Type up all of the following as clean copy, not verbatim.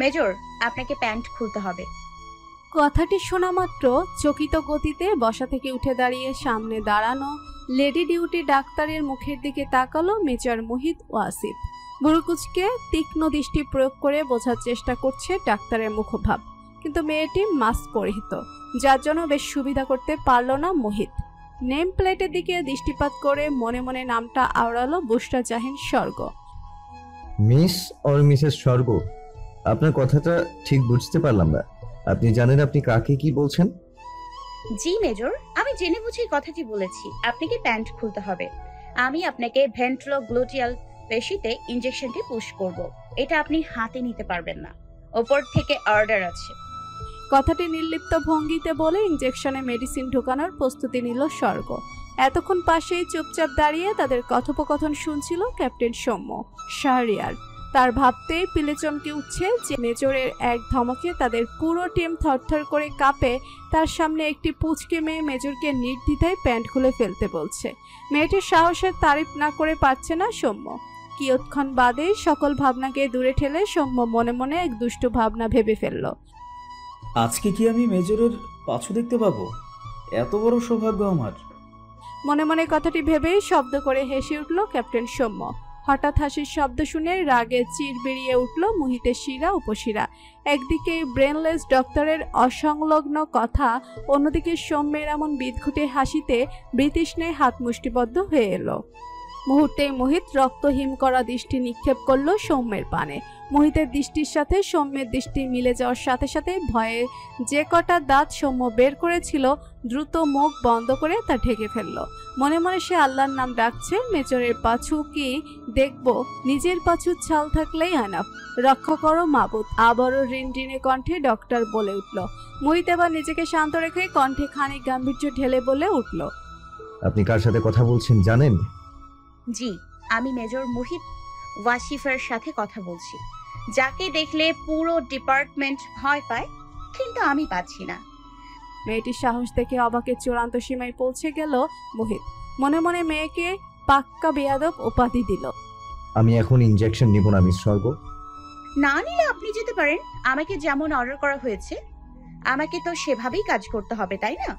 Major, আপনাকে pant খুলতে হবে। কথাটি শোনা মাত্র চকিত গতিতে বসা থেকে উঠে দাঁড়িয়ে সামনে দাঁড়ানো লেডি ডিউটি ডাক্তারের মুখের দিকে তাকালো মেজর মুহিত ওয়াসিফ। বুড়ুকুচকে তীক্ষ্ণ দৃষ্টি প্রয়োগ করে বোঝার চেষ্টা করছে ডাক্তারের মুখভাব, কিন্তু মেয়েটি মাস্ক পরিহিত, যার জন্য বেশ সুবিধা করতে পারল না মুহিত। নেম প্লেটের দিকে দৃষ্টিপাত করে মনে মনে নামটা আওড়ালো বুশরা জাহিন স্বর্গ। মিস অর মিসেস স্বর্গ, আপনার কথাটা ঠিক বুঝতে পারলাম না। আপনি জানেন আপনি কাকে কি বলছেন? জি মেজর, আমি জেনে বুঝে কথাটি বলেছি। আপনাকে প্যান্ট খুলতে হবে। আমি আপনাকে ভেন্ট্রোগ্লুটিয়াল পেশিতে ইনজেকশনটি পুশ করব। এটা আপনি হাতে নিতে পারবেন না, ওপর থেকে অর্ডার আছে। কথাটি নির্লিপ্ত ভঙ্গিতে বলে ইনজেকশনে মেডিসিন ঢোকানোর প্রস্তুতি নিল স্বর্গ। এতক্ষণ পাশেই চুপচাপ দাঁড়িয়ে তাদের কথোপকথন শুনছিল ক্যাপ্টেন সৌম্য শাহরিয়ার। তার ভাবতেই পিলে চমকে উঠছে যে মেজরের এক ধমকে তাদের পুরো টিম থরথর করে কাঁপে। তার সামনে একটি পুচকে মেয়ে মেজরকে নির্দ্বিধায় প্যান্ট খুলে ফেলতে বলছে। মেয়েটির সাহসের তারিফ না করে পারছে না সৌম্য। কিয়ৎক্ষণ বাদে সকল ভাবনাকে দূরে ঠেলে সৌম্য মনে মনে এক দুষ্টু ভাবনা ভেবে ফেলল। আজকে কি আমি মেজরের পাছু দেখতে পাবো? এত বড় সৌভাগ্য আমার। মনে মনে কথাটি ভেবেই শব্দ করে হেসে উঠল ক্যাপ্টেন সৌম্য। হঠাৎ হাসির শব্দ শুনে রাগে চির বেরিয়ে উঠল মুহিতের শিরা উপশিরা। একদিকে ব্রেনলেস ডক্টরের অসংলগ্ন কথা, অন্যদিকে সৌম্যের এমন বিদঘুটে হাসিতে ব্রিটিশনে হাত মুষ্টিবদ্ধ হয়ে এলো। মুহূর্তেই মোহিত রক্তহীন করা দৃষ্টি নিক্ষেপ করলো সৌম্যের পানে। মোহিতের দৃষ্টির সাথে সৌম্যের দৃষ্টি মিলে যাওয়ার সাথে সাথে ভয়ে যে কটা দাঁত সৌম্য বের করেছিল দ্রুত মুখ বন্ধ করে তা ঢেকে ফেলল। মনে মনে সে আল্লাহর নাম ডাকছে। মেজরের পাছু কি দেখব, নিজের পাছু ছাল থাকলেই আনাফ। রক্ষা করো মাবুদ। আবারও রিনরিনে কণ্ঠে ডক্টর বলে উঠল। মোহিত এবার নিজেকে শান্ত রেখে কণ্ঠে খানিক গাম্ভীর্য ঢেলে বলে উঠল, আপনি কার সাথে কথা বলছেন জানেন? জি, আমি মেজর মুহিত ওয়াসিফের সাথে কথা বলছি, যাকে দেখলে পুরো ডিপার্টমেন্ট ভয় পায়, কিন্তু আমি পাচ্ছি না। মেয়েটির সাহস দেখে অবাকের চূড়ান্ত সীমায় পৌঁছে গেল মোহিত। মনে মনে মেয়েকে পাক্কা বেয়াদব উপাধি দিল। আমি এখন ইনজেকশন নিব না মিস স্বর্গ। না নিলে আপনি যেতে পারেন। আমাকে যেমন অর্ডার করা হয়েছে আমাকে তো সেভাবেই কাজ করতে হবে, তাই না?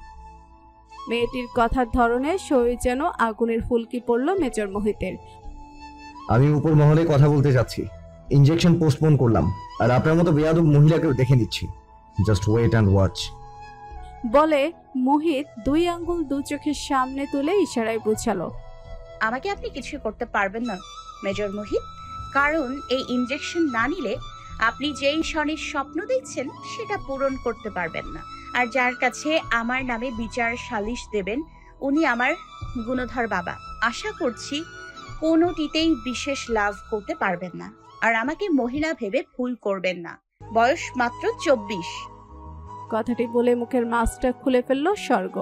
মেয়েটির কথার ধরনে শরীর যেন আগুনের ফুলকি পড়ল মেজর মোহিতের। আমি উপর মহলে কথা বলতে যাচ্ছি। ইনজেকশন পোস্টপোন করলাম, আর আপনার মতো বেয়াদব মহিলাকেও দেখে নিচ্ছি। Just wait and watch. বলে মোহিত দুই আঙ্গুল দু চোখের সামনে তুলে ইশারায় বুঝালো, আমাকে আপনি কিছু করতে পারবেন না মেজর মোহিত, কারণ এই ইনজেকশন না নিলে আপনি যেই স্বর্ণের স্বপ্ন দেখছেন সেটা পূরণ করতে পারবেন না। আর যার কাছে আমার নামে বিচার সালিশ দেবেন উনি আমার গুণধর বাবা। আশা করছি কোনোটিতেই বিশেষ লাভ করতে পারবেন না। আর আমাকে মহিলা ভেবে ভুল করবেন না। বয়স মাত্র 24। কথাটি বলে মুখের মাস্কটা খুলে ফেললো স্বর্গ।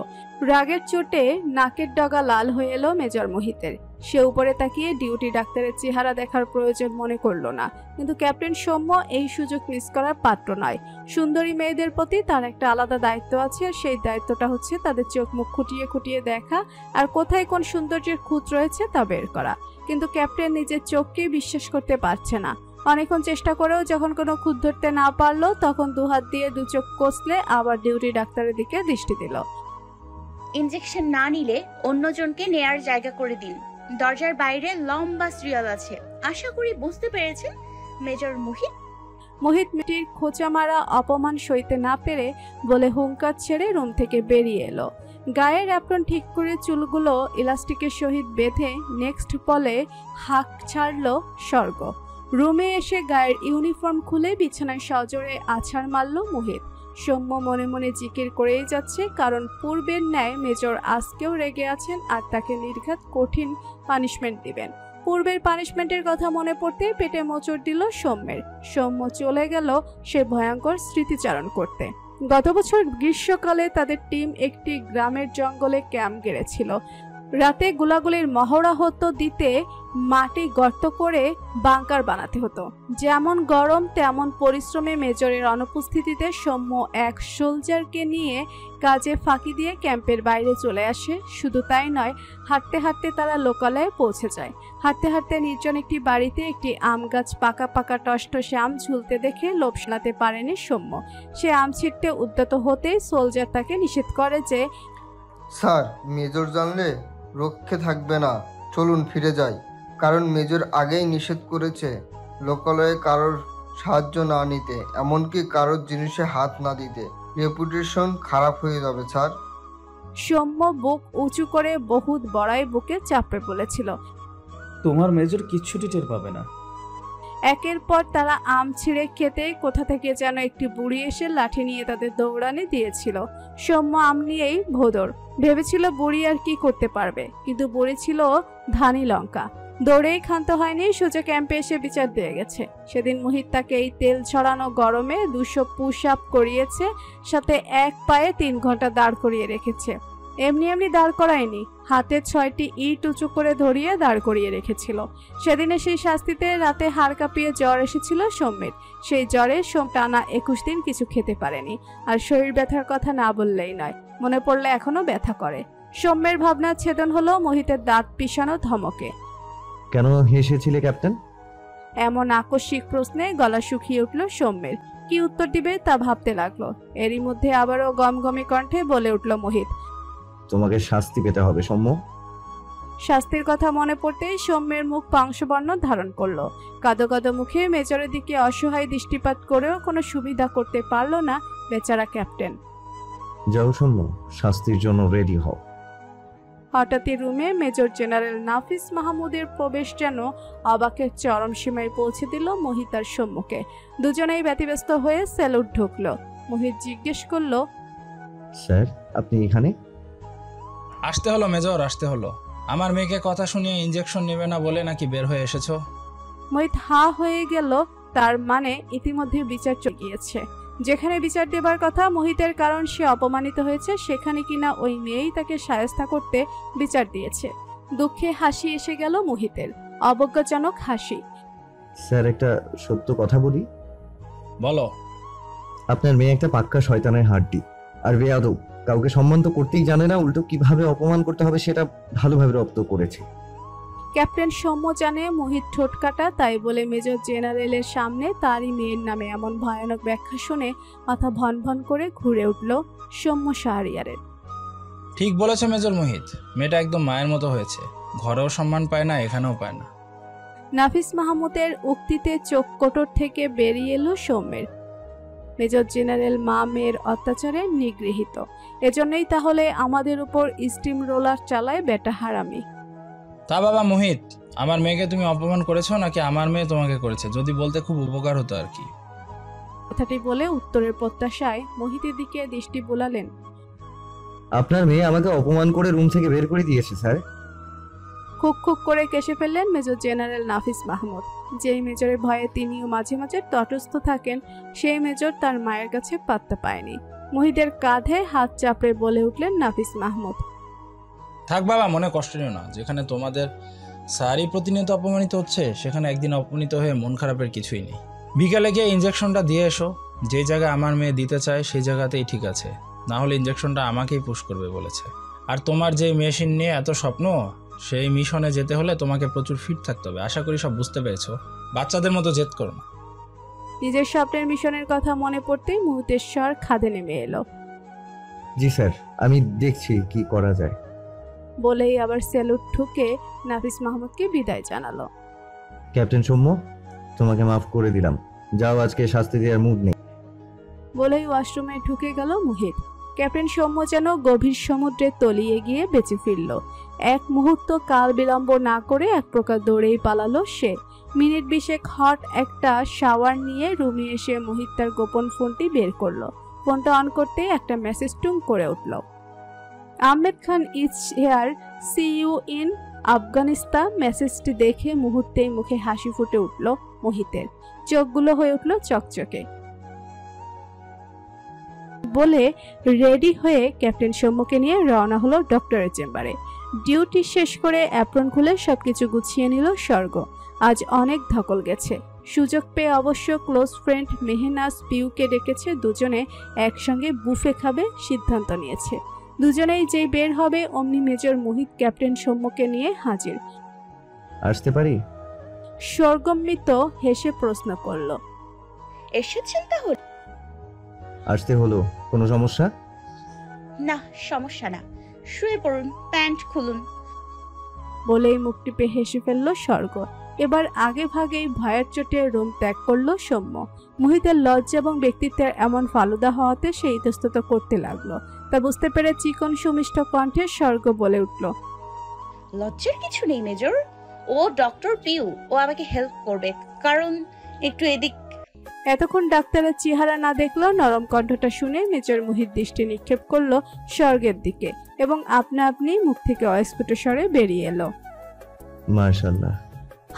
রাগের চোটে নাকের ডগা লাল হয়ে এলো মেজর মোহিতের। সে উপরে তাকিয়ে ডিউটি ডাক্তারের চেহারা দেখার প্রয়োজন মনে করলো না, কিন্তু ক্যাপ্টেন সৌম্য এই সুযোগ মিস করার পাত্র নয়। সুন্দরী মেয়েদের প্রতি তার একটা আলাদা দায়িত্ব আছে, আর সেই দায়িত্বটা হচ্ছে তাদের চোখ মুখ খুঁটিয়ে খুঁটিয়ে দেখা আর কোথায় কোন সৌন্দর্যের খুঁত রয়েছে তা বের করা। কিন্তু ক্যাপ্টেন নিজের চোখকেই বিশ্বাস করতে পারছে না। অনেকক্ষণ চেষ্টা করেও যখন কোনো খুঁত ধরতে না পারলো, তখন দুহাত দিয়ে দু চোখ কষলে আবার ডিউটি ডাক্তারের দিকে দৃষ্টি দিল। ইনজেকশন না নিলে অন্যজনকে নেয়ার জায়গা করে দিন। দরজার বাইরে লম্বা সিরিয়াল আছে। আশা করি বুঝতে পেরেছেন মেজর মোহিত। মোহিত মেয়েটির খোঁচা মারা অপমান সইতে না পেরে বলে হুঙ্কার ছেড়ে রুম থেকে বেরিয়ে এলো। গায়ের অ্যাপ্রন ঠিক করে চুলগুলো ইলাস্টিকের সহিত বেঁধে নেক্সট বলে হাঁক ছাড়ল স্বর্গ। রুমে এসে গায়ের ইউনিফর্ম খুলে বিছানায় সজোরে আছাড় মারল মোহিত। সৌম্য মনে মনে জিকির করেই যাচ্ছে, কারণ পূর্বের ন্যায় মেজর আজকেও রেগে আছেন আর তাকে নির্ঘাত কঠিন পানিশমেন্ট দিবেন। পূর্বের পানিশমেন্টের কথা মনে পড়তেই পেটে মোচড় দিল সৌম্যের। সৌম্য চলে গেল সে ভয়ঙ্কর স্মৃতিচারণ করতে। গত বছর গ্রীষ্মকালে তাদের টিম একটি গ্রামের জঙ্গলে ক্যাম্প গেড়েছিল। রাতে গোলাগুলির মহড়া হতো দিতে মাটি গর্ত করে বাংকার বানাতে হতো। যেমন গরম তেমন পরিশ্রমে মেজরের অনুপস্থিতিতে সৌম্য এক সোলজারকে নিয়ে কাজে ফাঁকি দিয়ে ক্যাম্পের বাইরে চলে আসে। শুধু তাই নয়, হাঁটতে হাঁটতে তারা লোকালয়ে পৌঁছে যায়। হাঁটতে হাঁটতে নির্জন একটি বাড়িতে একটি আম গাছ পাকা পাকা টসটসে আম ঝুলতে দেখে লোভ সামলাতে পারেনি সৌম্য। সে আম ছিঁড়তে উদ্যত হতেই সোলজার তাকে নিষেধ করে যে, স্যার, মেজর জানলে রক্ষে থাকবে না, চলুন ফিরে যাই। কারণ মেজর আগেই নিষেধ করেছে লোকালয়ে কারোর সাহায্য না নিতে, এমনকি কারোর জিনিসে হাত না দিতে। রেপুটেশন খারাপ হয়ে যাবে স্যার। সৌম্য বুক উঁচু করে বহুত বড়াই বুকে চাপড়ে বলেছিল। তোমার মেজর কিচ্ছুটি টের পাবে না। একের পর তারা আম ছিঁড়ে খেতেই কোথা থেকে যেন একটি বুড়ি এসে লাঠি নিয়ে তাদের দৌড়ানি দিয়েছিল। সৌম্য আম নিয়েই ভোদর ভেবেছিল বুড়ি আর কি করতে পারবে, কিন্তু বুড়ি ছিল ধানি লঙ্কা। দৌড়েই ক্ষান্ত হয়নি, সোজা ক্যাম্পে এসে বিচার দিয়ে গেছে। সেদিন মোহিত তাকে এই তেল ছড়ানো গরমে 200 পুশ আপ করিয়েছে, সাথে এক পায়ে 3 ঘন্টা দাঁড় করিয়ে রেখেছে। এমনি এমনি দাঁড় করায়নি, হাতে 6টি ইট উঁচু করে ধরিয়ে দাঁড় করিয়ে রেখেছিল। সেদিনে সেই শাস্তিতে রাতে হাড় কাঁপিয়ে জ্বর এসেছিল সৌম্যের। সেই জ্বরে সোম টানা 21 দিন কিছু খেতে পারেনি। আর শরীর ব্যথার কথা না বললেই নয়, মনে পড়লে এখনো ব্যথা করে। সৌম্যের ভাবনা ছেদন হলো মোহিতের দাঁত পিষানো ধমকে। কেন হেসেছিলে ক্যাপ্টেন? এমন আকস্মিক প্রশ্নে গলা শুকিয়ে উঠল সৌম্যের। কি উত্তর দিবে তা ভাবতে লাগলো। এরই মধ্যে আবারও গমগমি কণ্ঠে বলে উঠল মোহিত, তোমাকে শাস্তি পেতে হবে সৌম্য। শাস্তির কথা মনে পড়তেই সৌম্যের মুখ পাংশুবর্ণ ধারণ করলো। কাদো কাদো মুখে মেজরের দিকে অসহায় দৃষ্টিপাত করেও কোনো সুবিধা করতে পারল না বেচারা ক্যাপ্টেন। যাও সৌম্য, শাস্তির জন্য রেডি হও। হঠাৎই রুমে মেজর জেনারেল নাফিস মাহমুদের প্রবেশ যেন অবাকের চরম সীমায় পৌঁছে দিল মোহিত আর সৌম্যকে। দুজনেই ব্যতিব্যস্ত হয়ে স্যালুট ঢুকলো। মোহিত জিজ্ঞেস করলো, স্যার আপনি এখানে? আসতে হলো মেজর, আসতে হলো। আমার মেয়েকে কথা শুনিয়ে ইঞ্জেকশন নেবে না বলে নাকি বের হয়ে এসেছো? মোহিত হা হয়ে গেল। তার মানে ইতিমধ্যে বিচার চলে গিয়েছে। যেখানে বিচার দেবার কথা মোহিতের, কারণ সে অপমানিত হয়েছে, সেখানে কিনা ওই মেয়েই তাকে শায়েস্তা করতে বিচার দিয়েছে। দুঃখে হাসি এসে গেল মোহিতের, অবজ্ঞাজনক হাসি। স্যার একটা সত্য কথা বলি। বলো। আপনার মেয়ে একটা পাক্কা শয়তানের হাড্ডি আর বেয়াদব। কাউকে সম্মান তো করতেই জানে না, উল্টো কিভাবে অপমান করতে হবে সেটা ভালোভাবে রপ্ত করেছে। ক্যাপ্টেন সৌম্য জানে মোহিত ঠোঁট কাটা, তাই বলে মেজর জেনারেলের সামনে তারই মেয়ের নামে এমন ভয়ানক ব্যাখ্যা শুনে মাথা ভন ভন করে ঘুরে উঠল সৌম্য শাহরিয়ারের। ঠিক বলেছে মেজর মোহিত, মেয়েটা একদম মায়ের মতো হয়েছে। ঘরেও সম্মান পায় না, এখানেও পায় না। নাফিস মাহমুদের উক্তিতে চোখ কোটর থেকে বেরিয়ে এলো সৌম্যের। মেজর জেনারেল মা মেয়ের অত্যাচারে নিগৃহীত, এজন্যই তাহলে আমাদের উপর স্টিম রোলার চালায় বেটা হারামি। তা বাবা মোহিত, আমার মেয়েকে তুমি অপমান করেছো নাকি আমার মেয়ে তোমাকে করেছে? যদি বলতে খুব উপকার হতো আর কি। কথাটি বলে উত্তরের প্রত্যাশায় মোহিতের দিকে দৃষ্টি বোলালেন। আপনার মেয়ে আমাকে অপমান করে রুম থেকে বের করে দিয়েছে স্যার। খুক খুক করে কেসে ফেললেন মেজর জেনারেল নাফিস মাহমুদ। যেই মেজরের ভয়ে তিনিও মাঝে মাঝে তটস্থ থাকেন, সেই মেজর তার মায়ের কাছে পাত্তা পায়নি। মোহিতের কাঁধে হাত চাপড়ে বলে উঠলেন নাফিস মাহমুদ, থাক বাবা, মনে কষ্ট নিও না। যেখানে তোমাদের স্যারই প্রতিনিয়ত অপমানিত হচ্ছে, সেখানে একদিন অপমানিত হয়ে মন খারাপের কিছুই নেই। বিকালে গিয়ে ইঞ্জেকশনটা দিয়ে এসো। যে জায়গায় আমার মেয়ে দিতে চায় সেই জায়গাতেই ঠিক আছে, না হলে ইঞ্জেকশনটা আমাকেই পুশ করবে বলেছে। আর তোমার যে মেশিন নিয়ে এত স্বপ্ন, সেই মিশনে যেতে হলে তোমাকে প্রচুর ফিট থাকতে হবে। আশা করি সব বুঝতে পেরেছো। বাচ্চাদের মতো জেদ করো না। নিজের স্বপ্নের মিশনের কথা মনে পড়তেই মুহূর্তের স্বর খাদে নেমে এলো। জি স্যার, আমি দেখছি কি করা যায়। বলেই আবার স্যালুট ঠুকে নাফিস মাহমুদকে বিদায় জানালো। ক্যাপ্টেন সৌম্য, তোমাকে মাফ করে দিলাম, যাও, আজকে শাস্তি দেওয়ার মুড নেই। বলেই ওয়াশরুমে ঢুকে গেল মোহিত। ক্যাপ্টেন সৌম্য যেন গভীর সমুদ্রে তলিয়ে গিয়ে বেঁচে ফিরল। এক মুহূর্ত কাল বিলম্ব না করে এক প্রকার দৌড়েই পালালো সে। মিনিট 20 হট একটা শাওয়ার নিয়ে রুমে এসে মোহিত তার গোপন ফোনটি বের করলো। ফোনটা অন করতেই একটা মেসেজ টুং করে উঠল। Ahmed Khan is here, see you in Afghanistan. মেসেজটি দেখে মুহূর্তেই মুখে হাসি ফুটে উঠল মোহিতের, চোখগুলো হয়ে উঠল চকচকে। বলে রেডি হয়ে ক্যাপ্টেন সৌম্যকে নিয়ে রওনা হলো ডক্টরের চেম্বারে। ডিউটি শেষ করে অ্যাপ্রন খুলে সবকিছু গুছিয়ে নিল স্বর্গ। আজ অনেক ধকল গেছে। সুযোগ পেয়ে অবশ্য ক্লোজ ফ্রেন্ড মেহনাজ পিউকে ডেকেছে, দুজনে একসঙ্গে বুফে খাবে সিদ্ধান্ত নিয়েছে। দুজনেই যেই বের হবে অমনি মেজর মোহিত ক্যাপ্টেন সৌম্যকে নিয়ে হাজির। আসতে পারি? স্বর্গমিত হেসে প্রশ্ন করল। এসেছেন তাহলে? আসতে হলো, কোনো সমস্যা? না, সমস্যা না। শুয়ে পড়ুন, প্যান্ট খুলুন। বলেই মুখ টিপে হেসে ফেলল স্বর্গ। এবার আগে ভাগেই ভয়ের চোটে রুম ত্যাগ করলো সৌম্য। মোহিতের লজ্জা এবং ব্যক্তিত্বের এমন ফালুদা হওয়াতে সে ইতস্তত করতে লাগলো। তা বুঝতে পেরে চিকন সুমিষ্ট কণ্ঠে স্বর্গ বলে উঠল। লজ্জার কিছু নেই মেজর। ও ডক্টর পিউ, ও আমাকে হেল্প করবে, কারণ একটু এদিক। এতক্ষণ ডাক্তারের চেহারা না দেখলেও নরম কণ্ঠটা শুনে মেজর মোহিত দৃষ্টি নিক্ষেপ করলো স্বর্গের দিকে এবং আপনা আপনি মুখ থেকে অস্ফুট স্বরে বেরিয়ে এলো। মাশাআল্লাহ।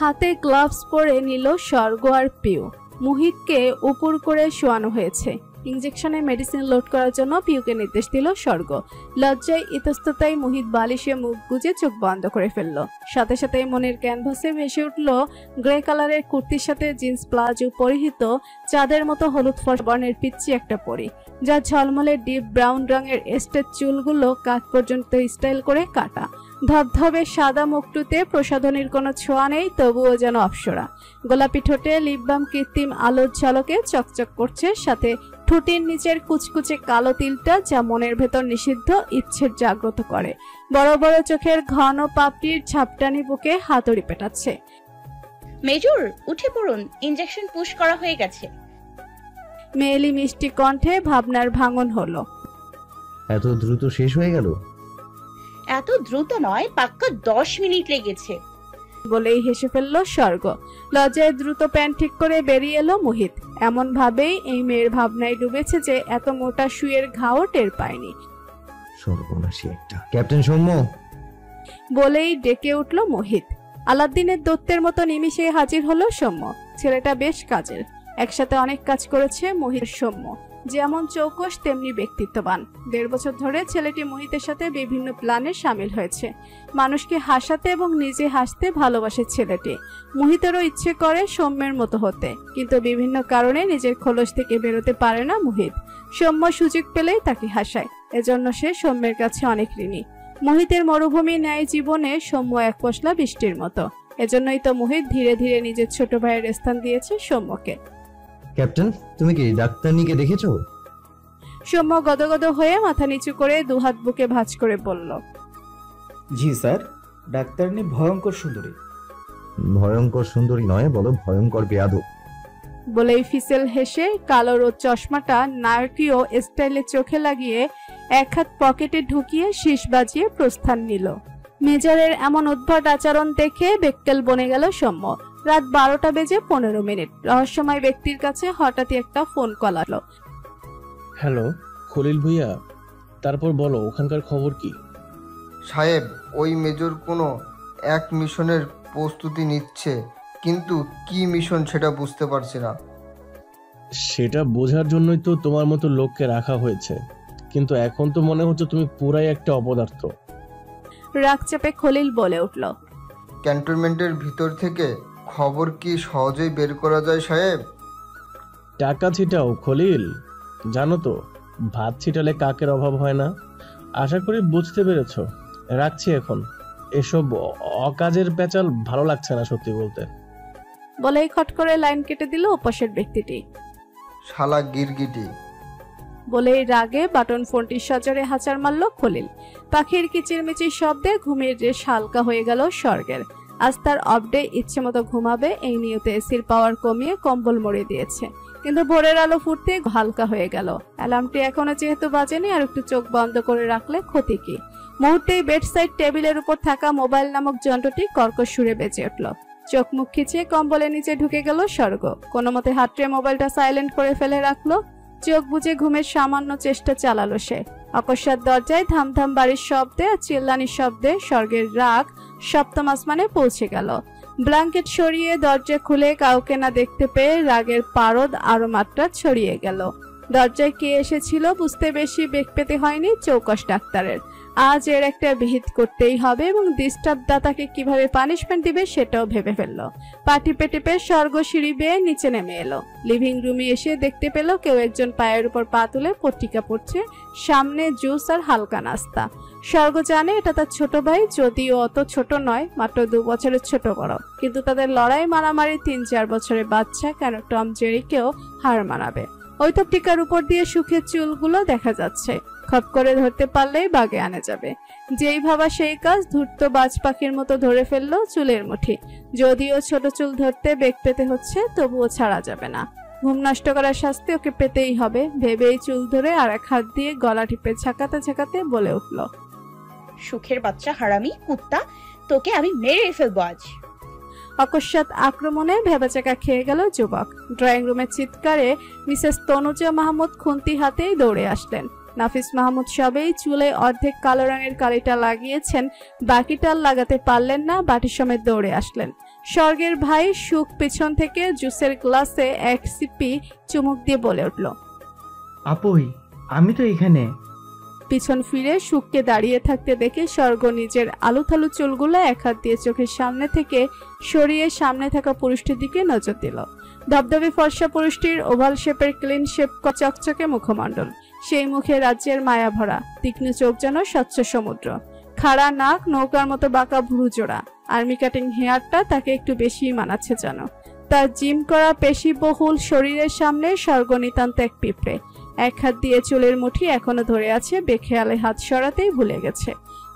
হাতে গ্লাভস পরে নিল স্বর্গ আর পিউ। মোহিতকে উপর করে শোয়ানো হয়েছে। ইনজেকশনে মেডিসিন লোড করার জন্য পিউকে নির্দেশ দিল স্বর্গ। লজ্জায় ইতস্ততায় মোহিত বালিশে মুখ গুজে চোখ বন্ধ করে ফেলল। সাথে সাথে মনের ক্যানভাসে ভেসে উঠল গ্রে কালারের কুর্তির সাথে জিন্স প্লাজো পরিহিত চাঁদের মতো হলুদ ফর্সা বর্ণের পিচ্ছি একটা পরি, যা ঝলমলে ডিপ ব্রাউন রঙের এস্টেট চুলগুলো কাঁধ পর্যন্ত স্টাইল করে কাটা। ধবধবে সাদা মুখটুতে প্রসাধনীর কোনো ছোঁয়া নেই, তবুও যেন অপ্সরা। গোলাপি ঠোঁটে লিপ বাম কৃত্রিম আলোর ঝলকে চকচক করছে, সাথে ঠোঁটের নিচের কুচকুচে কালো তিলটা যা মনের ভেতর নিষিদ্ধ ইচ্ছের জাগ্রত করে। বড় বড় চোখের ঘন পাপড়ির ঝাপটানি বুকে হাতুড়ি পেটাচ্ছে। মেজর, উঠে পড়ুন, ইনজেকশন পুশ করা হয়ে গেছে। মেয়েলি মিষ্টি কণ্ঠে ভাবনার ভাঙন হলো। এত দ্রুত শেষ হয়ে গেল? এত দ্রুত নয়, পাক্কা 10 মিনিট লেগেছে। বলেই হেসে ফেলল স্বর্গ। লজ্জায় দ্রুত প্যান্ট ঠিক করে বেরিয়ে এলো মোহিত। এমন ভাবেই এই মেয়ের ভাবনায় ডুবেছে যে এত মোটা শুয়ের ঘাও টের পায়নি। সর্বনাশী একটা। ক্যাপ্টেন সৌম্য! বলেই ডেকে উঠল মোহিত। আলাদ্দিনের দত্তের মতো নিমিষে হাজির হলো সৌম্য। ছেলেটা বেশ কাজের, একসাথে অনেক কাজ করেছে মোহিত সৌম্য। যেমন চৌকস তেমনি ব্যক্তিত্ববান। 1.5 বছর ধরে ছেলেটি মোহিতের সাথে বিভিন্ন প্ল্যানে সামিল হয়েছে। মানুষকে হাসাতে এবং নিজে হাসতে ভালোবাসে ছেলেটি। মোহিতেরও ইচ্ছে করে সৌম্যের মতো হতে, কিন্তু বিভিন্ন কারণে নিজের খোলস থেকে বেরোতে পারে না মোহিত। সৌম্য সুযোগ পেলেই তাকে হাসায়, এজন্য সে সৌম্যের কাছে অনেক ঋণী। মোহিতের মরুভূমি ন্যায় জীবনে সৌম্য এক পশলা বৃষ্টির মতো। এজন্যই তো মোহিত ধীরে ধীরে নিজের ছোট ভাইয়ের স্থান দিয়েছে সৌম্যকে। ক্যাপ্টেন, তুমি কি ডাক্তারনিকে দেখেছো? সৌম্য গদগদ হয়ে মাথা নিচু করে দুহাত বুকে ভাঁজ করে বলল। জি স্যার, ডাক্তারনি ভয়ঙ্কর সুন্দরী। ভয়ঙ্কর সুন্দরী নয়, বলো ভয়ঙ্কর বেয়াদব। বলেই ফিসেল হেসে কালো রোদ চশমাটা নায়কীয় স্টাইলে চোখে লাগিয়ে এক হাত পকেটে ঢুকিয়ে শীষ বাজিয়ে প্রস্থান নিল। মেজরের এমন উদ্ভট আচরণ দেখে বেক্কেল বনে গেল সৌম্য। রাত 12টা বেজে 15 মিনিট। রহস্যময় ব্যক্তির কাছে হঠাৎই একটা ফোন কল আসলো। হ্যালো খলিল ভুইয়া, তারপর বলো ওখানকার খবর কি? সাহেব, ওই মেজর কোনো এক মিশনের প্রস্তুতি নিচ্ছে, কিন্তু কি মিশন সেটা বুঝতে পারছি না। সেটা বোঝার জন্যই তো তোমার মতো লোককে রাখা হয়েছে, কিন্তু এখন তো মনে হচ্ছে তুমি পুরাই একটা অপদার্থ। রাগ চাপে খলিল বলে উঠল। ক্যান্টনমেন্টের ভিতর থেকে খবর কি সহজেই বের করা যায় সাহেব? টাকা ছিটাও খলিল, জানো তো ভাত ছিটালে কাকের অভাব হয় না। আশা করি বুঝতে পেরেছো। রাখছি এখন, এসব অকাজের পেঁচাল ভালো লাগছে না সত্যি বলতে। বলেই খট করে লাইন কেটে দিল ওপাশের ব্যক্তিটি। শালা গিরগিটি। বলেই রাগে বাটন ফোনটি সজোরে হাঁচার মারল খলিল। পাখির কিচিরমিচির শব্দে ঘুমের রেশ হালকা হয়ে গেল স্বর্গের। আজ তার অফডে ইচ্ছে মতো ঘুমাবে এই নিয়তে এসির পাওয়ার কমিয়ে কম্বল মরে দিয়েছে, কিন্তু ভোরের আলো ফুটতে হালকা হয়ে গেল। অ্যালার্মটি এখনো যেহেতু বাজেনি, আর একটু চোখ বন্ধ করে রাখলে ক্ষতি কি। মুহূর্তেই বেডসাইড টেবিলের উপর থাকা মোবাইল নামক যন্ত্রটি কর্কশ সুরে বেজে উঠল। চোখ মুখ খিচিয়ে কম্বলের নিচে ঢুকে গেল স্বর্গ। কোনো মতে হাতড়ে মোবাইলটা সাইলেন্ট করে ফেলে রাখলো। চোখ বুজে ঘুমের সামান্য চেষ্টা চালালো সে। অকস্মাৎ দরজায় ধামধাম বাড়ির শব্দে আর চিল্লানির শব্দে স্বর্গের রাগ সপ্তম আসমানে পৌঁছে গেল। ব্ল্যাঙ্কেট সরিয়ে দরজা খুলে কাউকে না দেখতে পেয়ে রাগের পারদ আরো মাত্রা ছড়িয়ে গেল। দরজায় কে এসেছিল বুঝতে বেশি বেগ পেতে হয়নি চৌকস ডাক্তারের। আজ এর একটা বিহিত করতেই হবে এবং ডিস্টার্ব দাতাকে কিভাবে পানিশমেন্ট দিবে সেটাও ভেবে ফেললো। পা টিপে টিপে স্বর্গ সিঁড়ি বেয়ে নিচে নেমে এলো। লিভিং রুমে এসে দেখতে পেল কেউ একজন পায়ের উপর পা তুলে পত্রিকা পড়ছে, সামনে জুস আর হালকা নাস্তা। স্বর্গ জানে এটা তার ছোট ভাই, যদিও অত ছোট নয়, মাত্র 2 বছরের ছোট বড়, কিন্তু তাদের লড়াই মারামারি 3-4 বছরের বাচ্চা কেন টম জেরিকেও হার মানাবে। ওই তো টিকার উপর দিয়ে সুখের চুলগুলো দেখা যাচ্ছে, খপ করে ধরতে পারলেই বাগে আনা যাবে। যেই ভাবা সেই কাজ, ধূর্ত বাজ পাখির মতো ধরে ফেললো চুলের মুঠি। যদিও ছোট চুল ধরতে বেগ পেতে হচ্ছে, তবুও ছাড়া যাবে না। ঘুম নষ্ট করার শাস্তি ওকে পেতেই হবে ভেবেই চুল ধরে আর এক হাত দিয়ে গলা টিপে ঝাঁকাতে ঝাঁকাতে বলে উঠল, সুখের বাচ্চা হারামি কুত্তা, তোকে আমি মেরে ফেলবো আজ। অকস্মাৎ আক্রমণে ভেবাচাকা খেয়ে গেল যুবক। ড্রয়িং রুমের চিৎকারে মিসেস তনুজা মাহমুদ খুন্তি হাতেই দৌড়ে আসলেন। নাফিস মাহমুদ সবেই চুলে অর্ধেক কালো রঙের কালিটা লাগিয়েছেন, বাকিটা লাগাতে পারলেন না, বাটি সমেত দৌড়ে আসলেন। স্বর্গের ভাই সুখ পিছন থেকে জুসের গ্লাসে এক সিপি চুমুক দিয়ে বলে উঠল, আপুই আমি তো এখানে। পিছন ফিরে সুখকে দাঁড়িয়ে থাকতে দেখে স্বর্গ নিজের আলুথালু চুলগুলো এক হাত দিয়ে চোখের সামনে থেকে সরিয়ে সামনে থাকা পুরুষটির দিকে নজর দিল। ধবধবে ফর্সা পুরুষটির ওভাল শেপের ক্লিন শেপ চকচকে মুখমণ্ডল, সেই মুখে রাজ্যের মায়া ভরা, তীক্ষ্ণ চোখ যেন স্বচ্ছ সমুদ্র, খাড়া নাক, নৌকার মতো বাঁকা ভুরু জোড়া, আর্মি কাটিং হেয়ারটা তাকে একটু বেশি মানাচ্ছে যেন। তার জিম করা পেশিবহুল শরীরের সামনে স্বর্গ নিতান্ত এক পিঁপড়ে। এক হাত দিয়ে চুলের মুঠি এখনো ধরে আছে, বেখেয়ালে হাত সরাতেই ভুলে গেছে।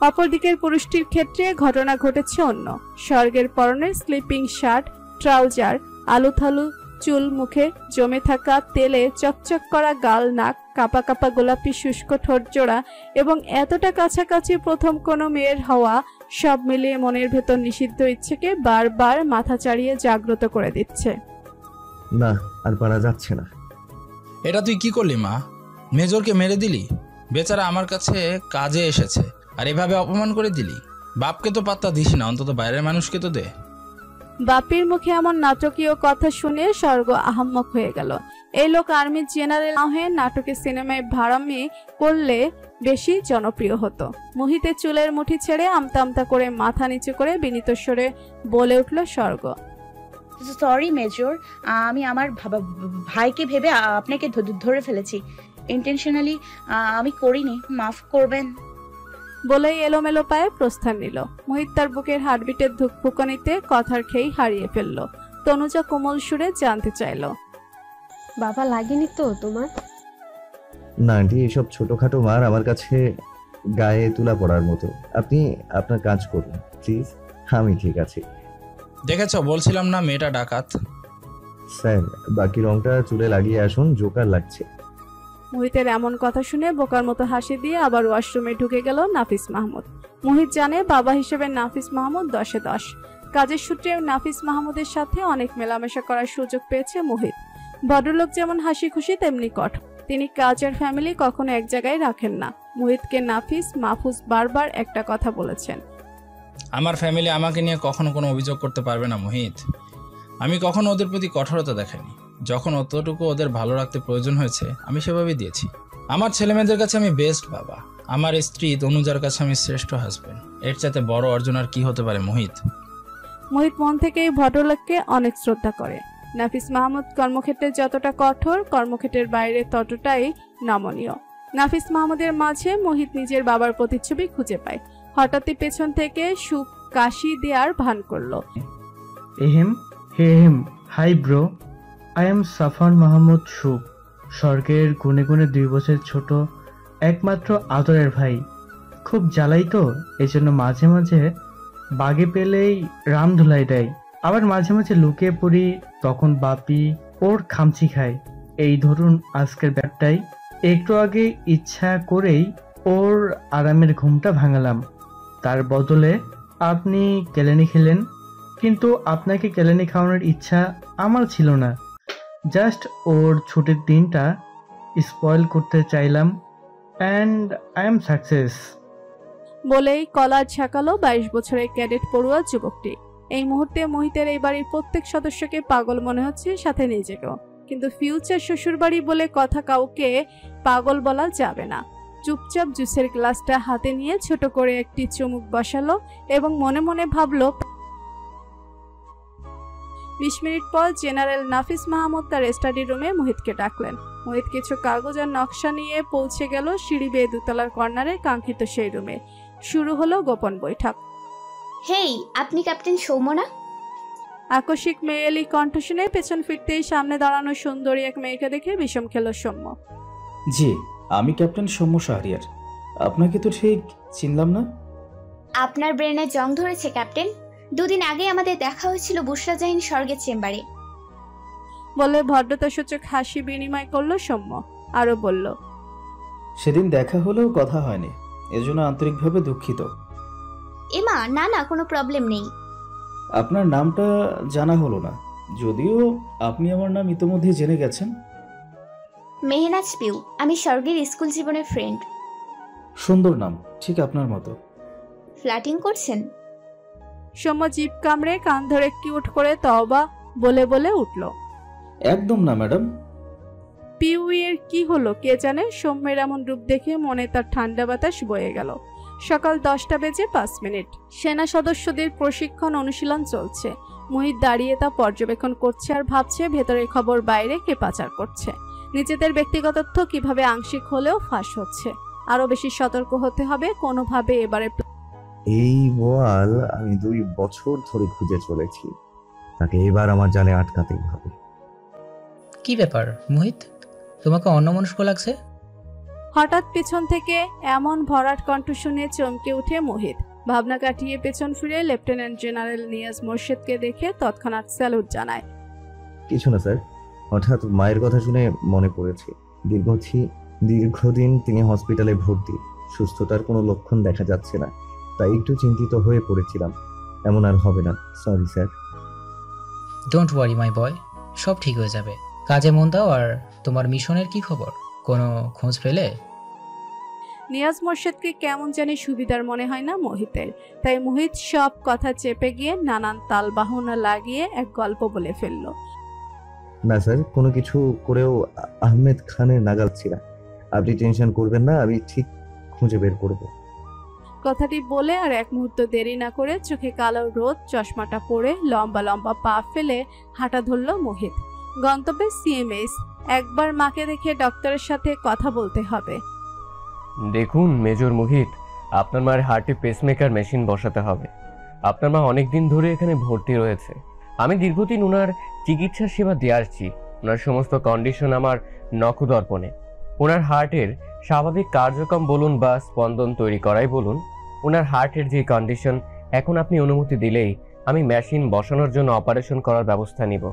অপরদিকের পুরুষটির ক্ষেত্রে ঘটনা ঘটেছে অন্য। স্বর্গের পরনের স্লিপিং শার্ট, ট্রাউজার, আলুথালু চুল, মুখে জমে থাকা তেলে চকচক করা গাল, নাক, কাপা কাপা গোলাপি শুষ্ক ঠোঁট জোড়া এবং এতটা কাছাকাছি প্রথম কোনো মেয়ের হওয়া, সব মিলিয়ে মনের ভেতর নিষিদ্ধ ইচ্ছেকে বারবার মাথা চাড়িয়ে জাগ্রত করে দিচ্ছে। না, আর পারা যাচ্ছে না। এটা তুই কি করলি মা? মেজরকে মেরে দিলি? বেচারা আমার কাছে কাজে এসেছে আর এভাবে অপমান করে দিলি। বাপকে তো পাত্তা দিস না, অন্তত বাইরের মানুষকে তো দে। বাপির মুখে এমন নাটকীয় কথা শুনে স্বর্গ আহাম্মক হয়ে গেল। এই লোক আর্মির জেনারেল না হয়ে নাটকে সিনেমায় ভাড়ামি করলে বেশি জনপ্রিয় হতো। মোহিতের চুলের মুঠি ছেড়ে আমতা আমতা করে মাথা নিচু করে বিনীত স্বরে বলে উঠল স্বর্গ, সরি মেজর, আমি আমার ভাইকে ভেবে আপনাকে ধরে ফেলেছি। ইন্টেনশনালি আমি করিনি, মাফ করবেন। বলেই এলোমেলো পায়ে প্রস্থান নিল। মোহিত তার বুকের হার্টবিটের ধুকপুকানিতে কথার খেই হারিয়ে ফেলল। তনুজা কোমল সুরে জানতে চাইল, বাবা লাগেনি তো তোমার? না আন্টি, এসব ছোটখাটো মার আমার কাছে গায়ে তুলা পড়ার মতো। আপনি আপনার কাজ করুন প্লিজ, আমি ঠিক আছি। দেখেছ, বলছিলাম না মেয়েটা ডাকাত। স্যার, বাকি রংটা চুলে লাগিয়ে আসুন, জোকার লাগছে। মোহিতের এমন কথা শুনে বোকার মতো হাসি দিয়ে আবার ওয়াশরুমে ঢুকে গেল নাফিস মাহমুদ। মোহিত জানে বাবা হিসেবে নাফিস মাহমুদ 10-এ 10। কাজের সূত্রে নাফিস মাহমুদের সাথে অনেক মেলামেশা করার সুযোগ পেয়েছে মোহিত। ভদ্রলোক যেমন হাসি খুশি তেমনি কঠোর। তিনি কাজ আর ফ্যামিলি কখনো এক জায়গায় রাখেন না। মোহিতকে নাফিস মাহফুজ বারবার একটা কথা বলেছেন, আমার ফ্যামিলি আমাকে নিয়ে কখনো কোনো অভিযোগ করতে পারবে না মোহিত। আমি কখনো ওদের প্রতি কঠোরতা দেখাইনি। যখন অতটুকু ওদের ভালো রাখতে প্রয়োজন হয়েছে আমি সেভাবেই দিয়েছি। আমার ছেলেমেয়েদের কাছে আমি বেস্ট বাবা, আমার স্ত্রী তনুজার কাছে আমি শ্রেষ্ঠ হাজবেন্ড। এর চাইতে বড় অর্জন আর কি হতে পারে মোহিত? মোহিত মন থেকে এই ভদ্রলোককে অনেক শ্রদ্ধা করে। নাফিস মাহমুদ কর্মক্ষেত্রে যতটা কঠোর, কর্মক্ষেত্রের বাইরে ততটাই নমনীয়। নাফিস মাহমুদের মাঝে মোহিত নিজের বাবার প্রতিচ্ছবি খুঁজে পায়। হঠাৎই পেছন থেকে সুখ কাশি দেওয়ার ভান করলো, ahem ahem, hi bro, I am Safan Mahmud Sukh, স্বর্গের গুনে গুনে 2 বছর ছোট একমাত্র আদরের ভাই। খুব জ্বালাই তো, এজন্য মাঝে মাঝে বাগে পেলেই রাম ধুলাই দেয়, আবার মাঝে মাঝে লুকিয়ে পড়ি, তখন বাপি ওর খামচি খায়। এই ধরুন আজকের ব্যাপারটাই, একটু আগে ইচ্ছা করেই ওর আরামের ঘুমটা ভাঙালাম। তার বদলে আপনি কেলেনি খেলেন, কিন্তু আপনাকে কেলেনি খাওয়ানোর ইচ্ছা আমার ছিল না। জাস্ট ওর ছুটির দিনটা স্পয়েল করতে চাইলাম, অ্যান্ড আই এম সাকসেস। বলেই কলার ঝাঁকালো 22 বছরের ক্যাডেট পড়ুয়া যুবকটি। এই মুহূর্তে মোহিতের এই বাড়ির প্রত্যেক সদস্যকে পাগল মনে হচ্ছে, সাথে নিজেকেও। কিন্তু ফিউচার শ্বশুরবাড়ি বলে কথা কাউকে পাগল বলা যাবে না। চুপচাপ জুসের গ্লাসটা হাতে নিয়ে ছোট করে একটি চুমুক বসালো এবং মনে মনে ভাবলো 20 মিনিট পর জেনারেল নাফিস মাহমুদ তার স্টাডি রুমে মোহিতকে ডাকলেন। মোহিত কিছু কাগজ আর নকশা নিয়ে পৌঁছে গেল সিঁড়ি বেয়ে দোতলার কর্নারে কাঙ্ক্ষিত সেই রুমে। শুরু হলো গোপন বৈঠক। হেই, আপনি ক্যাপ্টেন সৌম্য না? আকস্মিক মেয়েলি কণ্ঠ শুনে পেছন ফিরতেই সামনে দাঁড়ানো সুন্দরী এক মেয়েকে দেখে বিষম খেল সৌম্য। জি, আমি ক্যাপ্টেন সৌম্য শাহরিয়ার। আপনাকে তো ঠিক চিনলাম না। আপনার ব্রেনে জং ধরেছে ক্যাপ্টেন। 2 দিন আগে আমাদের দেখা হয়েছিল বুশরা জাহিন স্বর্গের চেম্বারে। বলে ভদ্রতাসূচক হাসি বিনিময় করলো সৌম্য। আরো বলল, সেদিন দেখা হলেও কথা হয়নি, এজন্য আন্তরিকভাবে দুঃখিত। এমা, না না, কোনো প্রবলেম নেই। আপনার নামটা জানা হলো না, যদিও আপনি আমার নাম ইতোমধ্যে জেনে গেছেন। মেহনাজ পিউ, আমি স্বর্গের স্কুল জীবনের ফ্রেন্ড। সুন্দর নাম, ঠিক আপনার মতো। ফ্ল্যাটিং করছেন? সৌম্য জিভ কামড়ে কান ধরে কিউট করে তওবা বলে বলে উঠল। একদম না ম্যাডাম। পিউয়ের কি হলো কে জানে, সৌম্যের এমন রূপ দেখে মনে তার ঠান্ডা বাতাস বয়ে গেল। সকাল 10টা বেজে 5 মিনিট। সেনা সদস্যদের প্রশিক্ষণ অনুশীলন চলছে। মোহিত দাঁড়িয়ে তা পর্যবেক্ষণ করছে আর ভাবছে ভেতরের খবর বাইরে কে পাচার করছে। নিজেদের ব্যক্তিগত তথ্য কিভাবে আংশিক হলেও ফাঁস হচ্ছে। আরো বেশি সতর্ক হতে হবে কোনোভাবে। এবারে এই বোয়াল আমি 2 বছর ধরে খুঁজে চলেছি, তাকে এবার আমার জালে আটকাতেই হবে। কি ব্যাপার মোহিত, তোমাকে অন্যমনস্ক লাগছে? হঠাৎ পেছন থেকে এমন ভরাট কণ্ঠ শুনে চমকে উঠে মোহিত। ভাবনা কাটিয়ে পেছন ফিরে লেফটেন্যান্ট জেনারেল নিয়াজ মোর্শেদকে দেখে তৎক্ষণাৎ স্যালুট জানায়। কিছু না স্যার, হঠাৎ মায়ের কথা শুনে মনে পড়েছে। দীর্ঘদিন তিনি হসপিটালে ভর্তি, সুস্থতার কোনো লক্ষণ দেখা যাচ্ছে না, তাই একটু চিন্তিত হয়ে পড়েছিলাম। এমন আর হবে না, সরি স্যার। ডোন্ট ওয়ারি মাই বয়, সব ঠিক হয়ে যাবে। কাজে মন দাও। আর তোমার মিশনের কি খবর, কোনো খোঁজ পেলে? নিয়াজ মোর্শেদকে কেমন জানি সুবিধার মনে হয় না মোহিতের, তাই মোহিত সব কথা চেপে গিয়ে নানান তাল বাহনা লাগিয়ে এক গল্প বলে ফেলল। না স্যার, কোনো কিছু করেও আহমেদ খানের নাগাল ছিল। আপনি টেনশন করবেন না, আমি ঠিক খুঁজে বের করব। কথাটি বলে আর এক মুহূর্ত দেরি না করে চোখে কালো রোদ চশমাটা পরে লম্বা লম্বা পা ফেলে হাঁটা ধরল মোহিত। গন্তব্যে সিএমএস। একবার মাকে দেখে ডক্টরের সাথে কথা বলতে হবে। দেখুন মেজর মোহিত, আপনার মায়ের হার্টে পেসমেকার মেশিন বসাতে হবে। আপনার মা অনেকদিন ধরে এখানে ভর্তি রয়েছে। আমি দীর্ঘদিন ওনার চিকিৎসা সেবা দিয়ে আসছি। ওনার সমস্ত কন্ডিশন আমার নখদর্পণে। ওনার হার্টের স্বাভাবিক কার্যক্রম বলুন বা স্পন্দন তৈরি করাই বলুন, ওনার হার্টের যে কন্ডিশন, এখন আপনি অনুমতি দিলেই আমি মেশিন বসানোর জন্য অপারেশন করার ব্যবস্থা নিব।